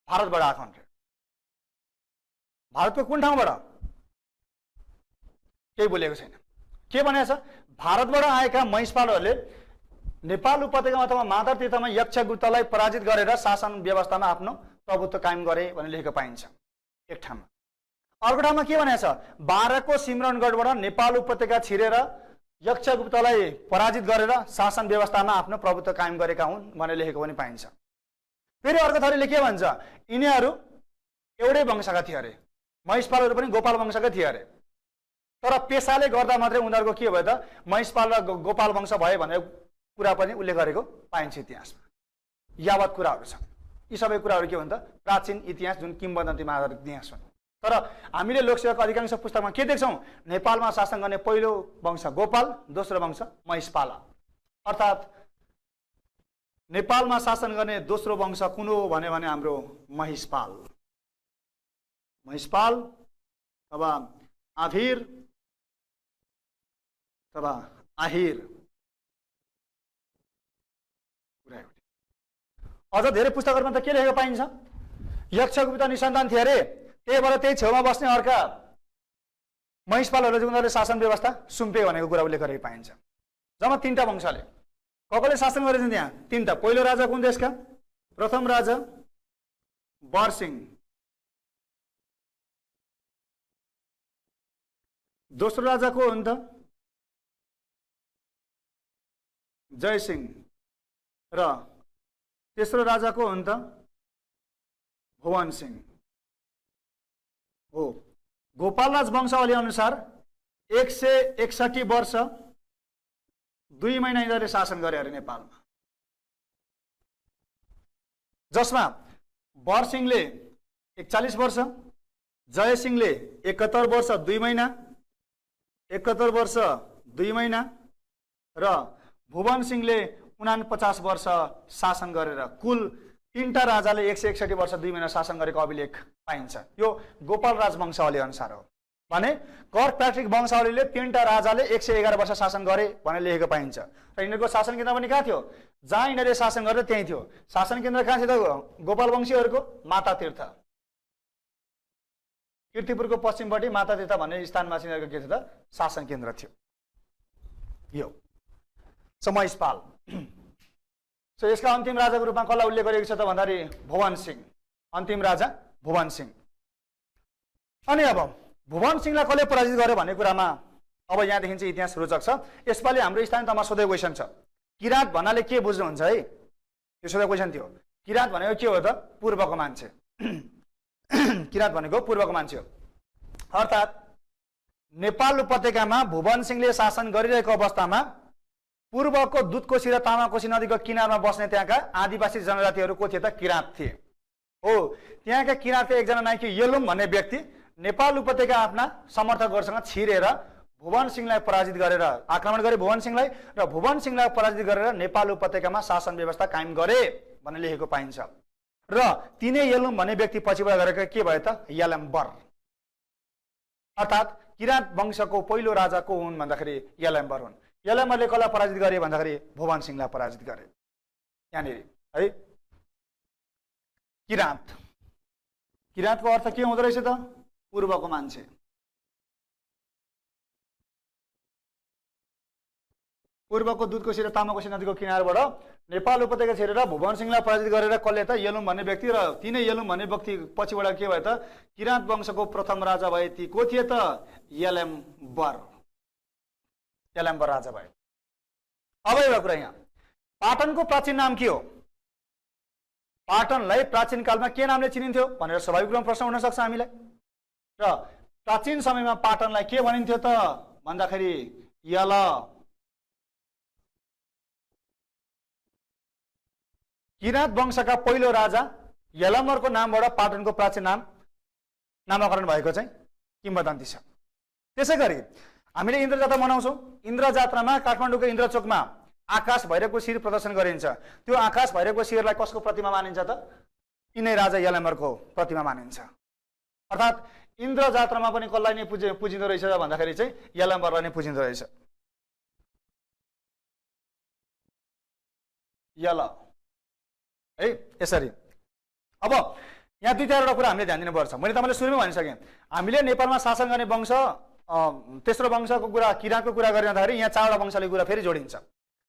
भारतबाट आएको हुन्। भारतको कुन ठाउँबाट? केही बोलेको छैन। के भनेको छ? भारतबाट आएका महिषपालहरूले नेपाल उपत्यकामा अथवा माता तीर्थमा यक्षगुप्तलाई पराजित गरेर शासन व्यवस्थामा आफ्नो प्रभुत्व कायम गरे भन्ने लेखेको पाइन्छ एक ठाउँमा। अर्को ठाउँमा के भनेको छ? 12 को सिमरनगढबाट नेपाल उपत्यका छिरेर यक्षगुप्तलाई पराजित गरेर शासन व्यवस्थामा आफ्नो प्रभुत्व कायम गरेका हुन् भनेर लेखेको पनि पाइन्छ। फेरि अर्को थरीले के भन्छ? यिनीहरू एउटै वंशका थिए अरे। महिषपालहरू पनि गोपाल वंशका थिए अरे। तर पेसाले गर्दा मात्रै उनीहरूको के भयो त? महिषपाल र गोपाल वंश भयो भनेर कुरा पनि उल्लेख गरेको पाइन्छ इतिहासमा। यावत कुराहरू छ। यी सबै कुराहरू के भन्छ? प्राचीन इतिहास जुन किम्वदन्तीमा आधारित इतिहास हुन्। तर हामीले लोकसेवाको अधिकांश पुस्तकमा के देख्छौँ? नेपालमा शासन गर्ने पहिलो वंश गोपाल, दोस्रो वंश महिषपाल। अर्थात् नेपालमा शासन गर्ने दोस्रो वंश कुन हो भने हाम्रो महिषपाल, महिषपाल अथवा आभिर अथवा आहिर। अझ धेरै पुस्तकहरुमा त के लेखेको पाइन्छ? यक्षको पिता निसन्तान थिए अरे, त्यही भएर त्यही छेउमा बस्ने अर्का महिषपालहरूले चाहिँ उनीहरूले शासन व्यवस्था सुम्पे भनेको कुरा उल्लेख गरेको पाइन्छ। जम्मा 3टा वंशले कसले शासन गरेछन् त्यहाँ? 3टा। पहिलो राजा कुन देशका? प्रथम राजा बरसिंह, दोस्रो राजा को हो नि त? जयसिंह, र तेस्रो राजा को हो नि त? भुवन सिंह हो। गोपालराज वंशावली अनुसार 161 वर्ष 2 महिना यिनीहरूले शासन गरे अरे नेपालमा, जसमा बरसिंहले 41 वर्ष, जयसिंहले 71 वर्ष 2 महिना, 71 वर्ष 2 महिना र भुवन सिंहले 49 वर्ष शासन गरेर कुल 3टा राजाले 161 वर्ष 2 महिना शासन गरेको अभिलेख पाइन्छ। यो गोपालराज वंशावली अनुसार हो भने कर्कप्याट्रिक वंशावलीले 3टा राजाले 111 वर्ष शासन गरे भनेर लेखेको पाइन्छ। र यिनीहरूको शासन केन्द्र पनि कहाँ थियो? जहाँ यिनीहरूले शासन गरे त्यही थियो। शासन केन्द्र कहाँ थियो त? गोपाल वंशीहरूको मातातीर्थ, कीर्तिपुरको पश्चिमपट्टि मातातीर्थ भन्ने स्थानमा यिनीहरूको के थियो त? शासन केन्द्र थियो। यो महिषपाल। सो यसका अन्तिम राजाको रूपमा कसलाई उल्लेख गरिएको छ त भन्दाखेरि भुवन सिंह, अन्तिम राजा भुवन सिंह। अनि अब भुवन सिंहलाई कसले पराजित गर्यो भन्ने कुरामा अब यहाँदेखि चाहिँ इतिहास रोचक छ। यसपालि हाम्रो स्थानीय तहमा सोधेको क्वेसन छ, किराँत भन्नाले के बुझ्नुहुन्छ है? यो सोधेको क्वेसन थियो। किराँत भनेको के हो त? पूर्वको मान्छे। किराँत भनेको पूर्वको मान्छे हो। अर्थात् नेपाल उपत्यकामा भुवन सिंहले शासन गरिरहेको अवस्थामा पूर्वको दुधकोशी र तामाकोशी नदीको किनारमा बस्ने त्यहाँका आदिवासी जनजातिहरू को थिए त? किराँत थिए। हो, त्यहाँका किराँत एकजना नाइकी येलुम भन्ने व्यक्ति नेपाल उपत्यका आफ्ना समर्थकहरूसँग छिरेर भुवन सिंहलाई पराजित गरेर आक्रमण गरे भुवन सिंहलाई, र भुवन सिंहलाई पराजित गरेर नेपाल उपत्यकामा शासन व्यवस्था कायम गरे भन्ने लेखेको पाइन्छ। र तिनै येलुम भन्ने व्यक्ति पछिबाट गरेको के भयो त? यलम्बर। अर्थात् किराँत वंशको पहिलो राजा को हुन् भन्दाखेरि यलम्बर हुन्। यलम्बरले कसलाई पराजित गरे भन्दाखेरि भुवन सिंहलाई पराजित गरे। यहाँनिर है किराँत, किराँतको अर्थ के हुँदो रहेछ त? पूर्वको मान्छे। पूर्वको दुधकोशी र तामाकोशी नदीको किनारबाट नेपाल उपत्यका छिरेर भुवन सिंहलाई पराजित गरेर कसले त? येलुम भन्ने व्यक्ति, र तिनै येलुम भन्ने व्यक्ति पछिबाट के भयो त? किराँत वंशको प्रथम राजा भए। ती को थिए त? यलम्बर। यलम्बर राजा भए। अब एउटा कुरा, यहाँ पाटनको प्राचीन नाम के हो? पाटनलाई प्राचीन कालमा के नामले चिनिन्थ्यो भनेर स्वाभाविक रूपमा प्रश्न हुन सक्छ हामीलाई। र प्राचीन समयमा पाटनलाई के भनिन्थ्यो त भन्दाखेरि यल। किराँत वंशका पहिलो राजा यलम्बरको नामबाट पाटनको प्राचीन नाम नामाकरण भएको चाहिँ किम्वदन्ती छ। त्यसै गरी हामीले इन्द्र जात्रा मनाउँछौँ। इन्द्र जात्रामा काठमाडौँको इन्द्रचोकमा आकाश भैरवको शिर प्रदर्शन गरिन्छ। त्यो आकाश भैरवको शिरलाई कसको प्रतिमा मानिन्छ त? यिनै राजा यलम्बरको प्रतिमा मानिन्छ। अर्थात् इन्द्र जात्रामा पनि कसलाई नै पुजिँदो रहेछ भन्दाखेरि चाहिँ यलम्बरलाई नै पुजिँदो रहेछ। यल है यसरी। अब यहाँ 2-4 कुरा हामीले ध्यान दिनुपर्छ। मैले तपाईँलाई सुरुमै भनिसकेँ, हामीले नेपालमा शासन गर्ने वंश तेस्रो वंशको कुरा किराँतको कुरा गरिँदाखेरि यहाँ 4वटा वंशले कुरा फेरि जोडिन्छ।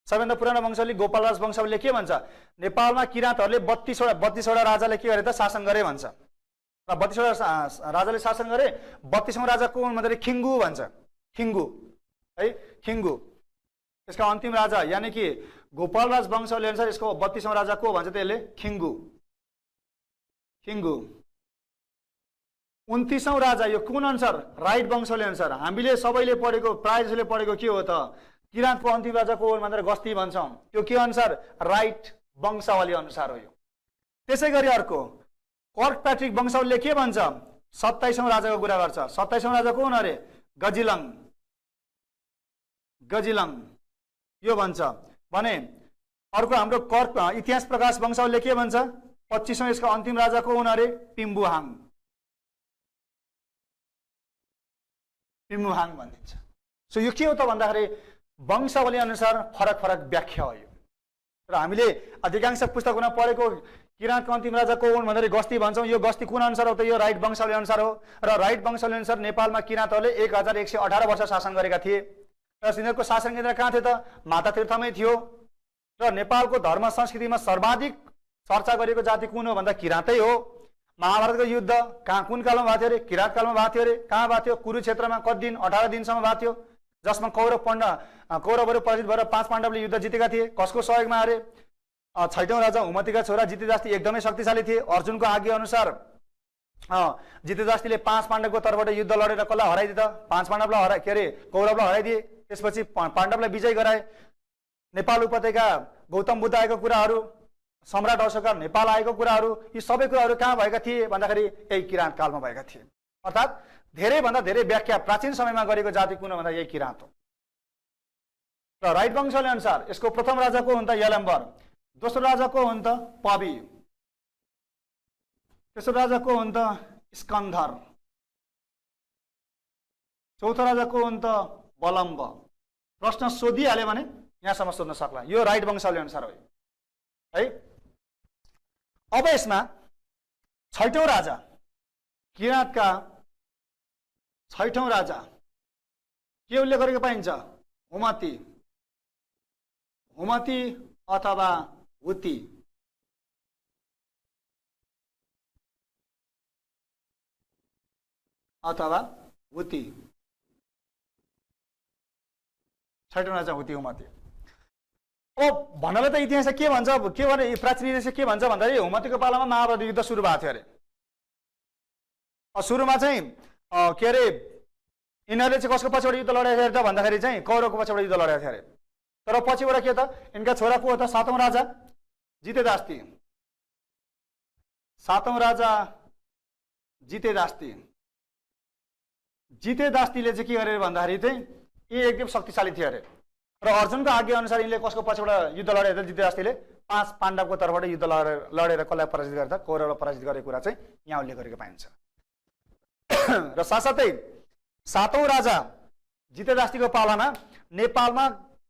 सबैभन्दा पुरानो वंशले गोपालराज वंशले के भन्छ? नेपालमा किराँतहरूले 32वटा राजाले के गरे त? शासन गरे भन्छ। र 32वटा राजाले शासन गरे। 32औं राजा को हुन् भन्दाखेरि खिङ्गु भन्छ। खिङ्गु है, खिङ्गु यसका अन्तिम राजा, यानि कि गोपालराज वंशले अनुसार यसको 32औं राजा को भन्छ त? यसले खिङ्गु। खिङ्गु 29औं राजा यो कुन अनुसार? राइट वंशले अनुसार। हामीले सबैले पढेको, प्राय जसले पढेको के हो त? किराँतको अन्तिम राजा को हो भनेर गस्ती भन्छौँ। त्यो के अनुसार? राइट वंशावली अनुसार हो यो। त्यसै गरी अर्को कर्कप्याट्रिक वंशावलीले के भन्छ? 27औं राजाको कुरा गर्छ। 27औं राजा को हुन् अरे? गजिलङ। गजिलङ यो भन्छ भने अर्को हाम्रो कर्क इतिहास प्रकाश वंशावलीले के भन्छ? 25औं यसको अन्तिम राजा को हुन् अरे? पिम्बुहाङ। पिम्बुहाङ भनिन्छ। सो यो के हो त भन्दाखेरि वंशावली अनुसार फरक फरक व्याख्या हो यो। र हामीले अधिकांश पुस्तकमा पढेको किराँतको अन्तिम राजा को हुन् भन्दाखेरि गस्ती भन्छौँ। यो गस्ती कुन अनुसार हो त? यो राइट वंशावली अनुसार हो र राइट वंशावली अनुसार नेपालमा किराँतहरूले 1118 वर्ष शासन गरेका थिए र तिनीहरूको शासन केन्द्र कहाँ थियो त? मातातीर्थमै थियो र नेपालको धर्म संस्कृतिमा सर्वाधिक चर्चा गरिएको जाति कुन हो भन्दा किराँतै हो। महाभारतको युद्ध कहाँ कुन कालमा भएको थियो अरे? किराँत कालमा भएको थियो अरे। कहाँ भएको थियो? कुरुक्षेत्रमा कति दिन? 18 दिनसम्म भएको थियो, जसमा कौरवहरू पराजित भएर 5 पाण्डवले युद्ध जितेका थिए। कसको सहयोगमा अरे? 6औं राजा हुमतीका छोरा जितेजास्ती एकदमै शक्तिशाली थिए। अर्जुनको आज्ञा अनुसार जितेजास्तीले 5 पाण्डवको तर्फबाट युद्ध लडेर कसलाई हराइदिए? 5 पाण्डवलाई कौरवलाई हराइदिए। त्यसपछि पाण्डवलाई विजय गराए। नेपाल उपत्यका गौतम बुद्ध आएको कुराहरू, सम्राट अशोका नेपाल आएको कुराहरू, यी सबै कुराहरू कहाँ भएका थिए भन्दाखेरि यही किराँत कालमा भएका थिए। अर्थात् धेरैभन्दा धेरै व्याख्या प्राचीन समयमा गरेको जाति कुन हो भन्दा यही किराँत हो। र राइट वंशावली अनुसार यसको प्रथम राजा को हुन् त? यलम्बर। दोस्रो राजा को हुन् त? पवि। तेस्रो राजा को हुन् त? स्कन्धर। चौथो राजा को हुन् त? बलम्ब। प्रश्न सोधिहाल्यो भने यहाँसम्म सोध्न सक्ला। यो राइट वंशावली अनुसार हो है। अब यसमा 6औं राजा, किराँतका 6औं राजा के उल्लेख गरेको पाइन्छ? हुमती, हुमती अथवा हुती। अथवा हुती। 6औं राजा हुती हुमती। अब भन्नलाई त इतिहास के भन्छ, के भने प्राचीन इतिहास के भन्छ भन्दाखेरि हुमतीको पालामा महाभारत युद्ध सुरु भएको थियो अरे। सुरुमा चाहिँ के अरे यिनीहरूले चाहिँ कसको पछिबाट युद्ध लडेको थियो त भन्दाखेरि चाहिँ कौरवको पछिबाट युद्ध लडेको थियो अरे। तर पछिबाट के त? यिनका छोरा को हो त? 7औं राजा जितेजास्ती। 7औं राजा जितेजास्ती। जितेजास्तीले चाहिँ के गरे भन्दाखेरि चाहिँ यी एकदम शक्तिशाली थिए अरे। र अर्जुनको आज्ञा अनुसार यिनले कसको पछिबाट युद्ध लडेको थियो? जितेजास्तीले 5 पाण्डवको तर्फबाट युद्ध लडेर कसलाई पराजित गरेर कौरवलाई पराजित गरेको कुरा चाहिँ यहाँ उल्लेख गरेको पाइन्छ। र साथसाथै 7औं राजा जितेजास्तीको पालामा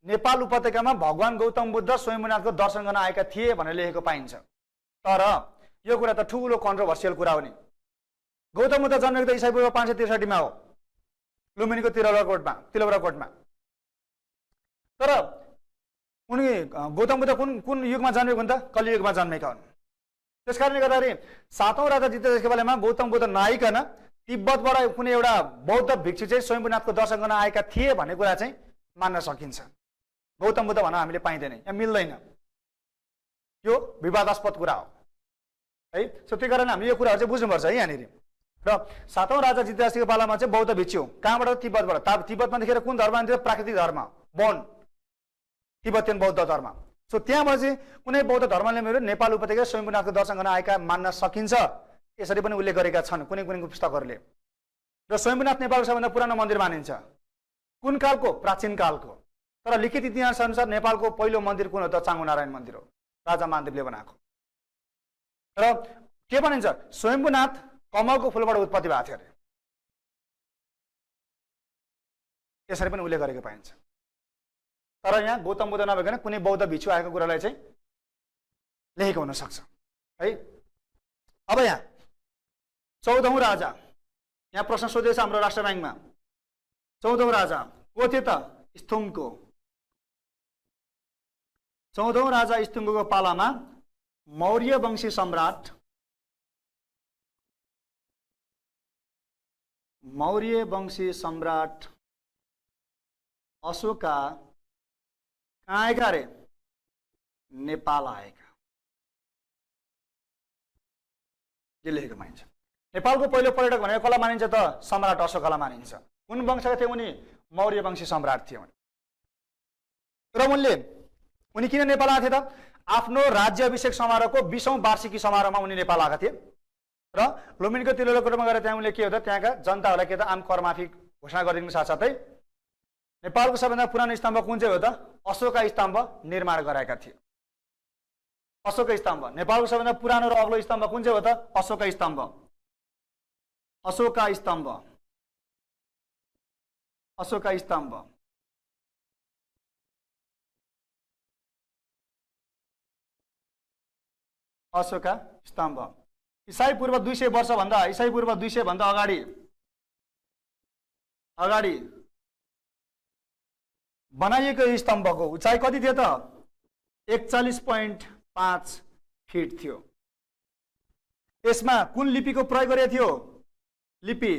नेपाल उपत्यकामा भगवान गौतम बुद्ध स्वयम्भूनाथको दर्शन गर्न आएका थिए भनेर लेखेको पाइन्छ। तर यो कुरा त ठुलो कन्ट्रोभर्सियल कुरा हो नि। गौतम बुद्ध जन्मेको त ईसापूर्व 563 मा हो, लुम्बिनीको तिलौरा कोटमा। तर उनी गौतम बुद्ध कुन युगमा जन्मेको हुन् त? कलियुगमा जन्मेका हुन्। त्यसकारणले गर्दाखेरि 7औं राजा जितेजास्तीको बेलामा गौतम बुद्ध नआइकन तिब्बतबाट कुनै एउटा बौद्ध भिक्षु चाहिँ स्वयम्भूनाथको दर्शन गर्न आएका थिए भन्ने कुरा चाहिँ मान्न सकिन्छ। गौतम बुद्ध भन्न हामीले पाइँदैन, यहाँ मिल्दैन। यो विवादास्पद कुरा हो है। सो त्यही कारण हामीले यो कुराहरू चाहिँ बुझ्नुपर्छ है यहाँनिर। र 7औं राजा जितेजास्तीको पालामा चाहिँ बौद्ध भिक्षु कहाँबाट? तिब्बतबाट। तिब्बतमा देखेर कुन धर्म थियो? प्राकृतिक धर्म, बौद्ध, तिब्बतियन बौद्ध धर्म। सो त्यहाँबाट चाहिँ कुनै बौद्ध धर्मले मेरो नेपाल उपत्यका स्वयम्भूनाथको दर्शन गर्न आएका मान्न सकिन्छ। यसरी पनि उल्लेख गरेका छन् कुनै पुस्तकहरूले। र स्वयम्भूनाथ नेपालको सबैभन्दा पुरानो मन्दिर मानिन्छ। कुन कालको? प्राचीन कालको। तर लिखित इतिहास अनुसार नेपालको पहिलो मन्दिर कुन हो त? चाँगुनारायण मन्दिर हो, राजा मानदेवले बनाएको। र के भनिन्छ? स्वयम्भूनाथ कमलको फुलबाट उत्पत्ति भएको थियो अरे। यसरी पनि उल्लेख गरेको पाइन्छ। तर यहाँ गौतम बुद्ध नभइकन कुनै बौद्ध भिक्षु आएको कुरालाई चाहिँ लेखेको हुन सक्छ है। अब यहाँ 14औं राजा, यहाँ प्रश्न सोधेछ हाम्रो राष्ट्र ब्याङ्कमा। 14औं राजा को थियो त? स्थुङ्को। 14औं राजा स्थुङ्गोको पालामा मौर्य वंशी सम्राट अशोका कहाँ आएका अरे? नेपाल आएका। यो लेखेको पाइन्छ। नेपालको पहिलो पर्यटक भनेको कसलाई मानिन्छ त? सम्राट अशोकालाई मानिन्छ। कुन वंशका थिए उनी? मौर्य वंशी सम्राट थिए उनी। र उनी किन नेपाल आएका थिए त? आफ्नो राज्य अभिषेक समारोहको 20औं वार्षिकी समारोहमा उनी नेपाल आएका थिए र लुम्बिनीको तिलौरा कोटमा गएर त्यहाँ उनले के हो त? त्यहाँका जनताहरूलाई के त? आम कर माफी घोषणा गरिदिनु साथसाथै नेपालको सबैभन्दा पुरानो स्तम्भ कुन चाहिँ हो त? अशोका स्तम्भ निर्माण गराएका थिए। अशोक स्तम्भ नेपालको सबैभन्दा पुरानो र अग्लो स्तम्भ कुन चाहिँ हो त? अशोका स्तम्भ। अशोका स्तम्भ। अशोका स्तम्भ। अशोका स्तम्भ। ईसाई पूर्व 200 वर्षभन्दा ईसाई पूर्व 200 भन्दा अगाडि बनाइएको स्तम्भको उचाइ कति थियो त? 41.5 फिट थियो। यसमा कुन लिपिको प्रयोग गरेको थियो? लिपि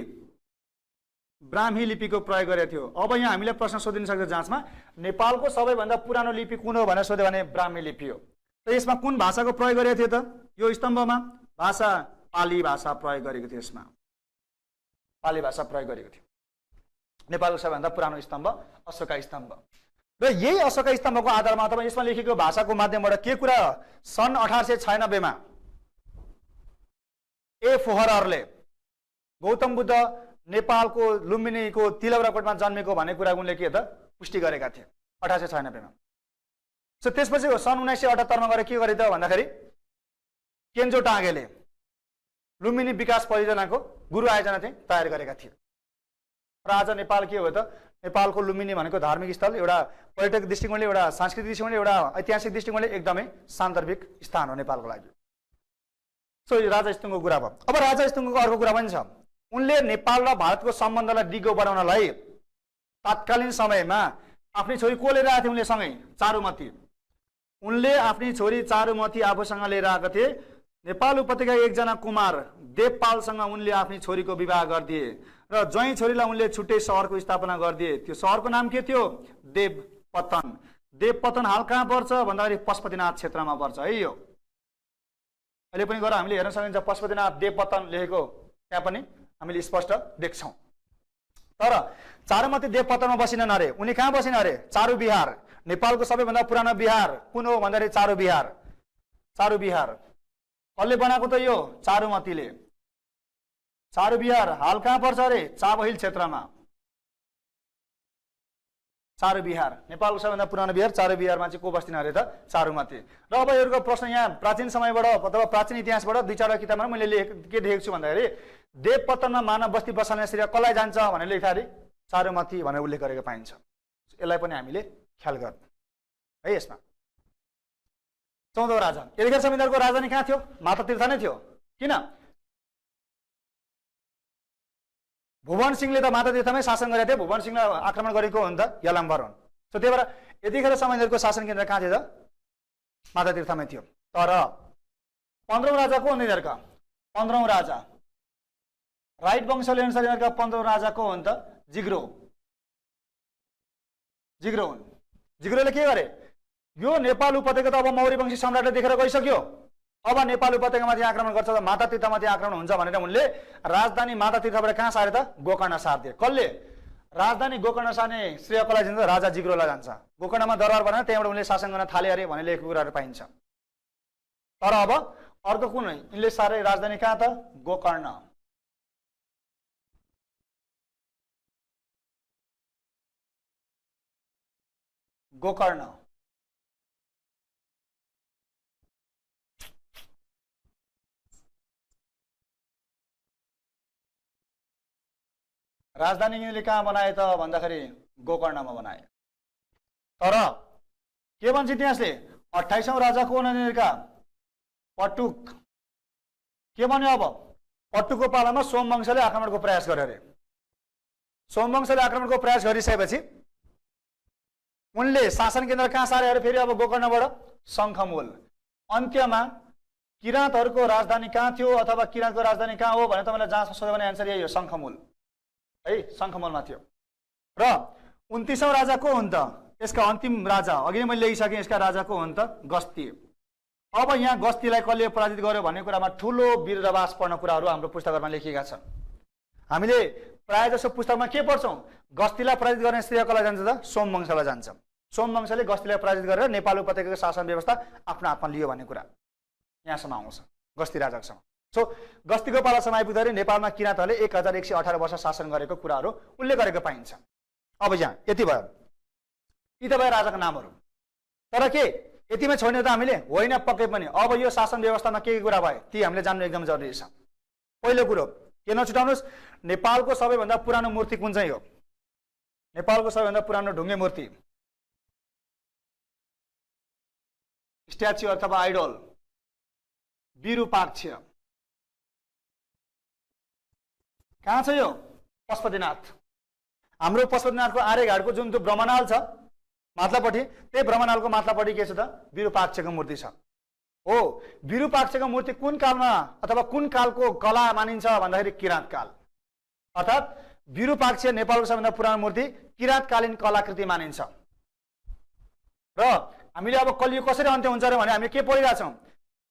ब्राह्मी लिपिको प्रयोग गरेको थियो। अब यहाँ हामीले प्रश्न सोधिन सक्छ जाँचमा, नेपालको सबैभन्दा पुरानो लिपि कुन हो भनेर सोध्यो भने ब्राह्मी लिपि हो। त यसमा कुन भाषाको प्रयोग गरेको थियो त? यो स्तम्भमा भाषा पाली भाषा प्रयोग गरेको थियो। यसमा पाली भाषा प्रयोग गरेको थियो। नेपालको सबैभन्दा पुरानो स्तम्भ अशोका स्तम्भ। र यही अशोका स्तम्भको आधारमा अथवा यसमा लेखेको भाषाको माध्यमबाट के कुरा सन् 1896 मा ए फोहरहरूले गौतम बुद्ध नेपालको लुम्बिनीको तिलौराकोटमा जन्मेको भन्ने कुरा उनले के त पुष्टि गरेका थिए 1896 मा। सो त्यसपछि सन् 1978 मा गएर के गरे त भन्दाखेरि केन्जो टाँगेले लुम्बिनी विकास परियोजनाको गुरु आयोजना चाहिँ तयार गरेका थिए। र आज नेपाल के हो त? नेपालको लुम्बिनी भनेको धार्मिक स्थल, एउटा पर्यटक दृष्टिकोणले, एउटा सांस्कृतिक दृष्टिकोणले, एउटा ऐतिहासिक दृष्टिकोणले एकदमै सान्दर्भिक स्थान हो नेपालको लागि। सो यो राजा स्तुङको कुरा भयो। अब राजा स्तुङको अर्को कुरा पनि छ। उनले नेपाल र भारतको सम्बन्धलाई दिगो बनाउनलाई तत्कालीन समयमा आफ्नी छोरी को लिएर आएको थिए उनले सँगै? चारुमती। उनले आफ्नी छोरी चारुमती आफूसँग लिएर आएको थिए। नेपाल उपत्यका एकजना कुमार देवपालसँग उनले आफ्नी छोरीको विवाह गरिदिए र ज्वाइँ छोरीलाई उनले छुट्टै सहरको स्थापना गरिदिए। त्यो सहरको नाम के थियो? देवपतन। देवपतन हाल कहाँ पर्छ भन्दाखेरि पशुपतिनाथ क्षेत्रमा पर्छ है। यो अहिले पनि गएर हामीले हेर्न सकिन्छ पशुपतिनाथ देवपतन लेखेको त्यहाँ पनि हामीले स्पष्ट देख्छौँ। तर चारुमती देवपतनमा बसिनन् अरे। उनी कहाँ बसिन अरे? चारु बिहार। नेपालको सबैभन्दा पुरानो बिहार कुन हो भन्दाखेरि चारु बिहार। चारु बिहार कसले बनाएको त? यो चारुमतीले। चारु बिहार हाल कहाँ पर्छ अरे? चाबहिल क्षेत्रमा। चारु बिहार नेपालको सबैभन्दा पुरानो बिहार चारु बिहारमा चाहिँ को बस्थिन अरे त? चारुमती। र अब योको प्रश्न यहाँ प्राचीन समयबाट अथवा प्राचीन इतिहासबाट दुई चारवटा किताबमा मैले के देखेको छु भन्दाखेरि देवपतनमा मानव बस्ती बसाल्ने श्रेय कसलाई जान्छ भनेर लेख्दाखेरि चारुमती भनेर उल्लेख गरेको पाइन्छ। यसलाई पनि हामीले ख्याल गर्नु है। यसमा 14औं राजा। यतिखेर जमिदारको राजधानी कहाँ थियो? मातातीर्थ नै थियो। किन? भुवन सिंहले त मातातीर्थमै शासन गरेको थियो। भुवन सिंहलाई आक्रमण गरेको हो नि त यलम्बर हुन्। सो त्यही भएर यतिखेर जमिदारको शासन केन्द्र कहाँ थियो त? मातातीर्थमै थियो। तर 15औं राजा को हो यिनीहरूका? 15औं राजा राइट वंशले अनुसार यिनीहरूका 15औं राजा को हो नि त? जिग्रो। जिग्रो हुन्। जिग्रोले के गरे? यो नेपाल उपत्यका त अब मौर्य वंशी सम्राटले देखेर गइसक्यो। अब नेपाल उपत्यकामाथि आक्रमण गर्छ त मातातीर्थमाथि आक्रमण हुन्छ भनेर उनले राजधानी मातातीर्थबाट कहाँ सारे त? गोकर्ण सार्दिए। कसले? राजधानी गोकर्ण सार्ने श्रेय कसलाई दिन्छ? राजा जिग्रोलाई जान्छ। गोकर्णमा दरबार बनाएर त्यहाँबाट उनले शासन गर्न थाले अरे भन्ने लेखेको कुराहरू पाइन्छ। तर अब अर्को कुन यिनले सारे राजधानी कहाँ त? गोकर्ण। गोकर्ण राजधानी यिनले कहाँ बनाए त भन्दाखेरि गोकर्णमा बनाए। तर के भन्छ इतिहासले? 28औं राजा को हुन् यिनीहरूका? पटुक। के भन्यो अब? पटुकको पालामा सोमवंशले आक्रमणको प्रयास गरे अरे। सोमवंशले आक्रमणको प्रयास गरिसकेपछि उनले शासन केन्द्र कहाँ सारे अरे? फेरि अब गोकर्णबाट शङ्खमूल। अन्त्यमा किराँतहरूको राजधानी कहाँ थियो अथवा किराँतको राजधानी कहाँ हो भने तपाईँलाई जहाँ सोध्यो भने एन्सर यही हो, शङ्खमूल है। शङ्खमूलमा थियो। र 29औं राजा को हुन् त? यसका अन्तिम राजा अघि नै मैले लेखिसकेँ। यसका राजा को हुन् त? गस्ती। अब यहाँ गस्तीलाई कसले पराजित गर्यो भन्ने कुरामा ठुलो वीररवास पढ्ने कुराहरू हाम्रो पुस्तकहरूमा लेखिएका छन्। हामीले प्रायः जसो पुस्तकमा के पढ्छौँ? गस्तीलाई पराजित गर्ने श्रेय कसलाई जान्छ त? सोमवंशलाई जान्छ। सोमवंशले गस्तीलाई पराजित गरेर नेपाल उपत्यकाको शासन व्यवस्था आफ्नो हातमा लियो भन्ने कुरा यहाँसम्म आउँछ गस्ती राजासँग। सो गस्तीको पालासम्म आइपुग्दाखेरि नेपालमा किराँतहरूले 1118 वर्ष शासन गरेको कुराहरू उल्लेख गरेको पाइन्छ। अब यहाँ यति भयो। यी त भयो राजाको नामहरू। तर के यतिमै छोड्ने त हामीले होइन, पक्कै पनि। अब यो शासन व्यवस्थामा के कुरा भयो ती हामीले जान्नु एकदम जरुरी छ। पहिलो कुरो के नछुटाउनुहोस्, नेपालको सबैभन्दा पुरानो मूर्ति कुन चाहिँ हो? नेपालको सबैभन्दा पुरानो ढुङ्गे मूर्ति, स्ट्याच्यु अथवा आइडल विरूपाक्ष। कहाँ छ यो? पशुपतिनाथ। हाम्रो पशुपतिनाथको आर्यघाटको जुन त्यो ब्रह्मनाल छ माथिल्लोपट्टि, त्यही ब्रह्मनालको माथिल्लोपट्टि के छ त? विरूपाक्षको मूर्ति छ। हो, विरूपाक्षको मूर्ति कुन कालमा अथवा कुन कालको कला मानिन्छ भन्दाखेरि किराँत काल। अर्थात् विरूपाक्ष नेपालको सबैभन्दा पुरानो मूर्ति किराँतकालीन कलाकृति मानिन्छ। र हामीले अब कलियुग कसरी अन्त्य हुन्छ र भने हामी के पढिरहेछौँ?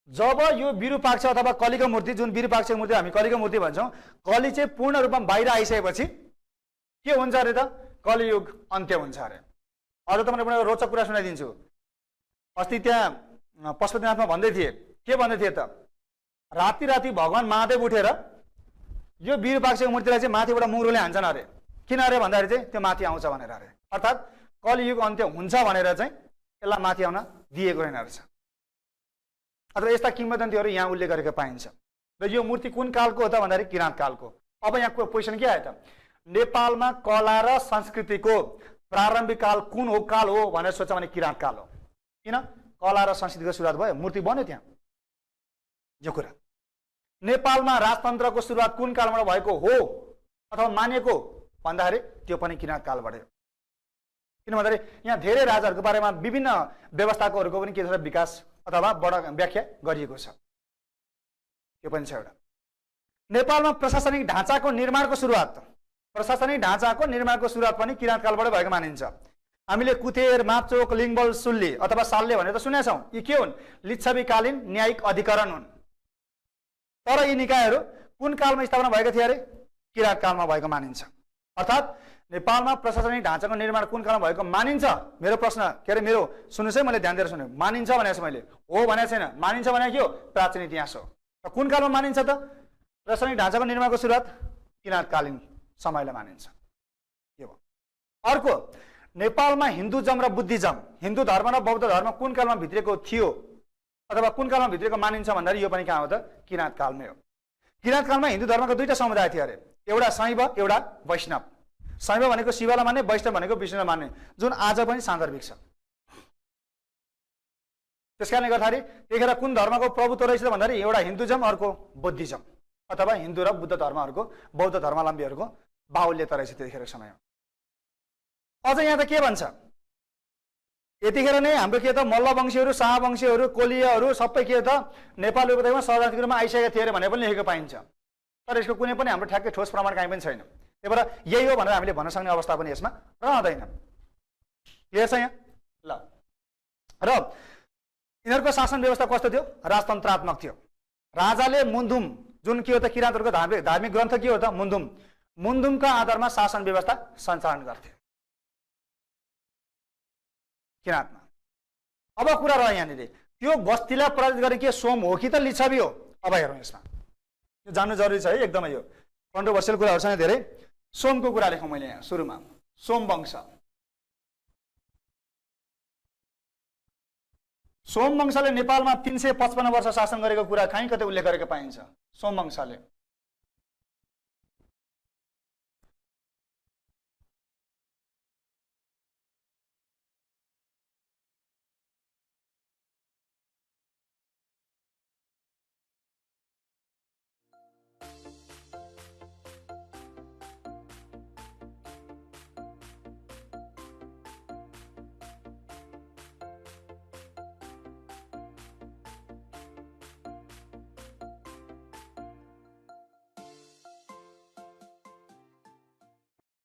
जब यो विरूपाक्ष अथवा कलीको मूर्ति, जुन विरूपाक्षको मूर्ति हामी कलीको मूर्ति भन्छौँ, कली चाहिँ पूर्ण रूपमा बाहिर आइसकेपछि के हुन्छ अरे त? कलियुग अन्त्य हुन्छ अरे। अझ त मैले रोचक कुरा सुनाइदिन्छु। अस्ति त्यहाँ पशुपतिनाथमा भन्दै थिए, के भन्दै थिए त? राति राति भगवान महादेव उठेर यो विरूपाक्षको मूर्तिलाई चाहिँ माथिबाट मुङ्ग्रोले हान्छन् अरे। किन अरे भन्दाखेरि चाहिँ त्यो माथि आउँछ भनेर अरे। अर्थात् कलियुग अन्त्य हुन्छ भनेर चाहिँ यसलाई माथि आउन दिएको रहेन रहेछ। अथवा यस्ता किंवदन्तीहरू यहाँ उल्लेख गरेको पाइन्छ। र यो मूर्ति कुन कालको हो त भन्दाखेरि किराँत कालको। अब यहाँ क्वेसन के आयो त? नेपालमा कला र संस्कृतिको प्रारम्भिक काल कुन हो काल हो भनेर सोच्छ भने किराँत काल हो। किन? कला र संस्कृतिको सुरुवात भयो, मूर्ति बन्यो त्यहाँ। यो कुरा नेपालमा राजतन्त्रको सुरुवात कुन कालबाट भएको हो अथवा मानिएको भन्दाखेरि त्यो पनि किराँत कालबाट हो। किन भन्दाखेरि यहाँ धेरै राजाहरूको बारेमा विभिन्न व्यवस्थाकोहरूको पनि के छ विकास अथवा बडा व्याख्या गरिएको छ। त्यो पनि छ एउटा। नेपालमा प्रशासनिक ढाँचाको निर्माणको सुरुवात पनि किराँत कालबाट भएको मानिन्छ। हामीले कुथेर, मापचोक, लिङ्गबल, सुल्ली अथवा साल्ले भनेर त सुनेका छौँ। यी के हुन्? लिच्छवीकालीन न्यायिक अधिकरण हुन्। तर यी निकायहरू कुन कालमा स्थापना भएका थिए अरे? किराँत कालमा भएको मानिन्छ। अर्थात् नेपालमा प्रशासनिक ढाँचाको निर्माण कुन कालमा भएको मानिन्छ? मेरो प्रश्न के अरे? मेरो सुन्नुहोस् है, मैले ध्यान दिएर सुने। मानिन्छ भनेको छु मैले, हो भनेको छैन। मानिन्छ भनेको के हो? प्राचीन इतिहास हो। र कुन कालमा मानिन्छ त? प्रशासनिक ढाँचाको निर्माणको सुरुवात किराँतकालीन समयलाई मानिन्छ। यो हो। अर्को, नेपालमा हिन्दुजम र बुद्धिजम, हिन्दू धर्म र बौद्ध धर्म कुन कालमा भित्रिएको थियो अथवा कुन कालमा भित्रिएको मानिन्छ भन्दाखेरि यो पनि कहाँ हो त? किराँत कालमै हो। किराँत कालमा हिन्दू धर्मको दुईटा समुदाय थियो अरे। एउटा शैव, एउटा वैष्णव। शैव भनेको शिवलाई मान्ने, वैष्णव भनेको विष्णुलाई मान्ने, जुन आज पनि सान्दर्भिक छ। त्यसकारणले गर्दाखेरि त्यतिखेर कुन धर्मको प्रभुत्व रहेछ भन्दाखेरि एउटा हिन्दुजम, अर्को बुद्धिजम अथवा हिन्दू र बुद्ध धर्महरूको, बौद्ध धर्मावलम्बीहरूको बाहुल्यता रहेछ त्यतिखेर समयमा। अझ यहाँ त के भन्छ? यतिखेर नै हाम्रो के त मल्लवंशीहरू, शाहवंशीहरू, कोलीयहरू सबै के त नेपाल उपत्यकामा शरणार्थीको रूपमा आइसकेका थिए भनेर पनि लेखेको पाइन्छ। तर यसको कुनै पनि हाम्रो ठ्याक्कै ठोस प्रमाण काहीँ पनि छैन। त्यही भएर यही हो भनेर हामीले भन्न सक्ने अवस्था पनि यसमा रहँदैन। क्लियर छ यहाँ? ल, र यिनीहरूको शासन व्यवस्था कस्तो थियो? राजतन्त्रात्मक थियो। राजाले मुन्धुम, जुन के हो त किराँतहरूको धार्मिक ग्रन्थ के हो त? मुन्धुमका आधारमा शासन व्यवस्था सञ्चालन गर्थे किराँतमा। अब कुरा रह्यो यहाँनिर, त्यो बस्तीलाई पराजित गर्ने के सोम हो कि त लिच्छवी हो? अब हेरौँ यसमा, यो जान्नु जरुरी छ है एकदमै। यो कन्ट्रोभर्सियल कुराहरू छ धेरै। सोमको कुरा लेखौँ मैले यहाँ सुरुमा। सोम वंश। सोम वंशले नेपालमा 355 वर्ष शासन गरेको कुरा कहीँ कतै उल्लेख गरेको पाइन्छ। सोम वंशले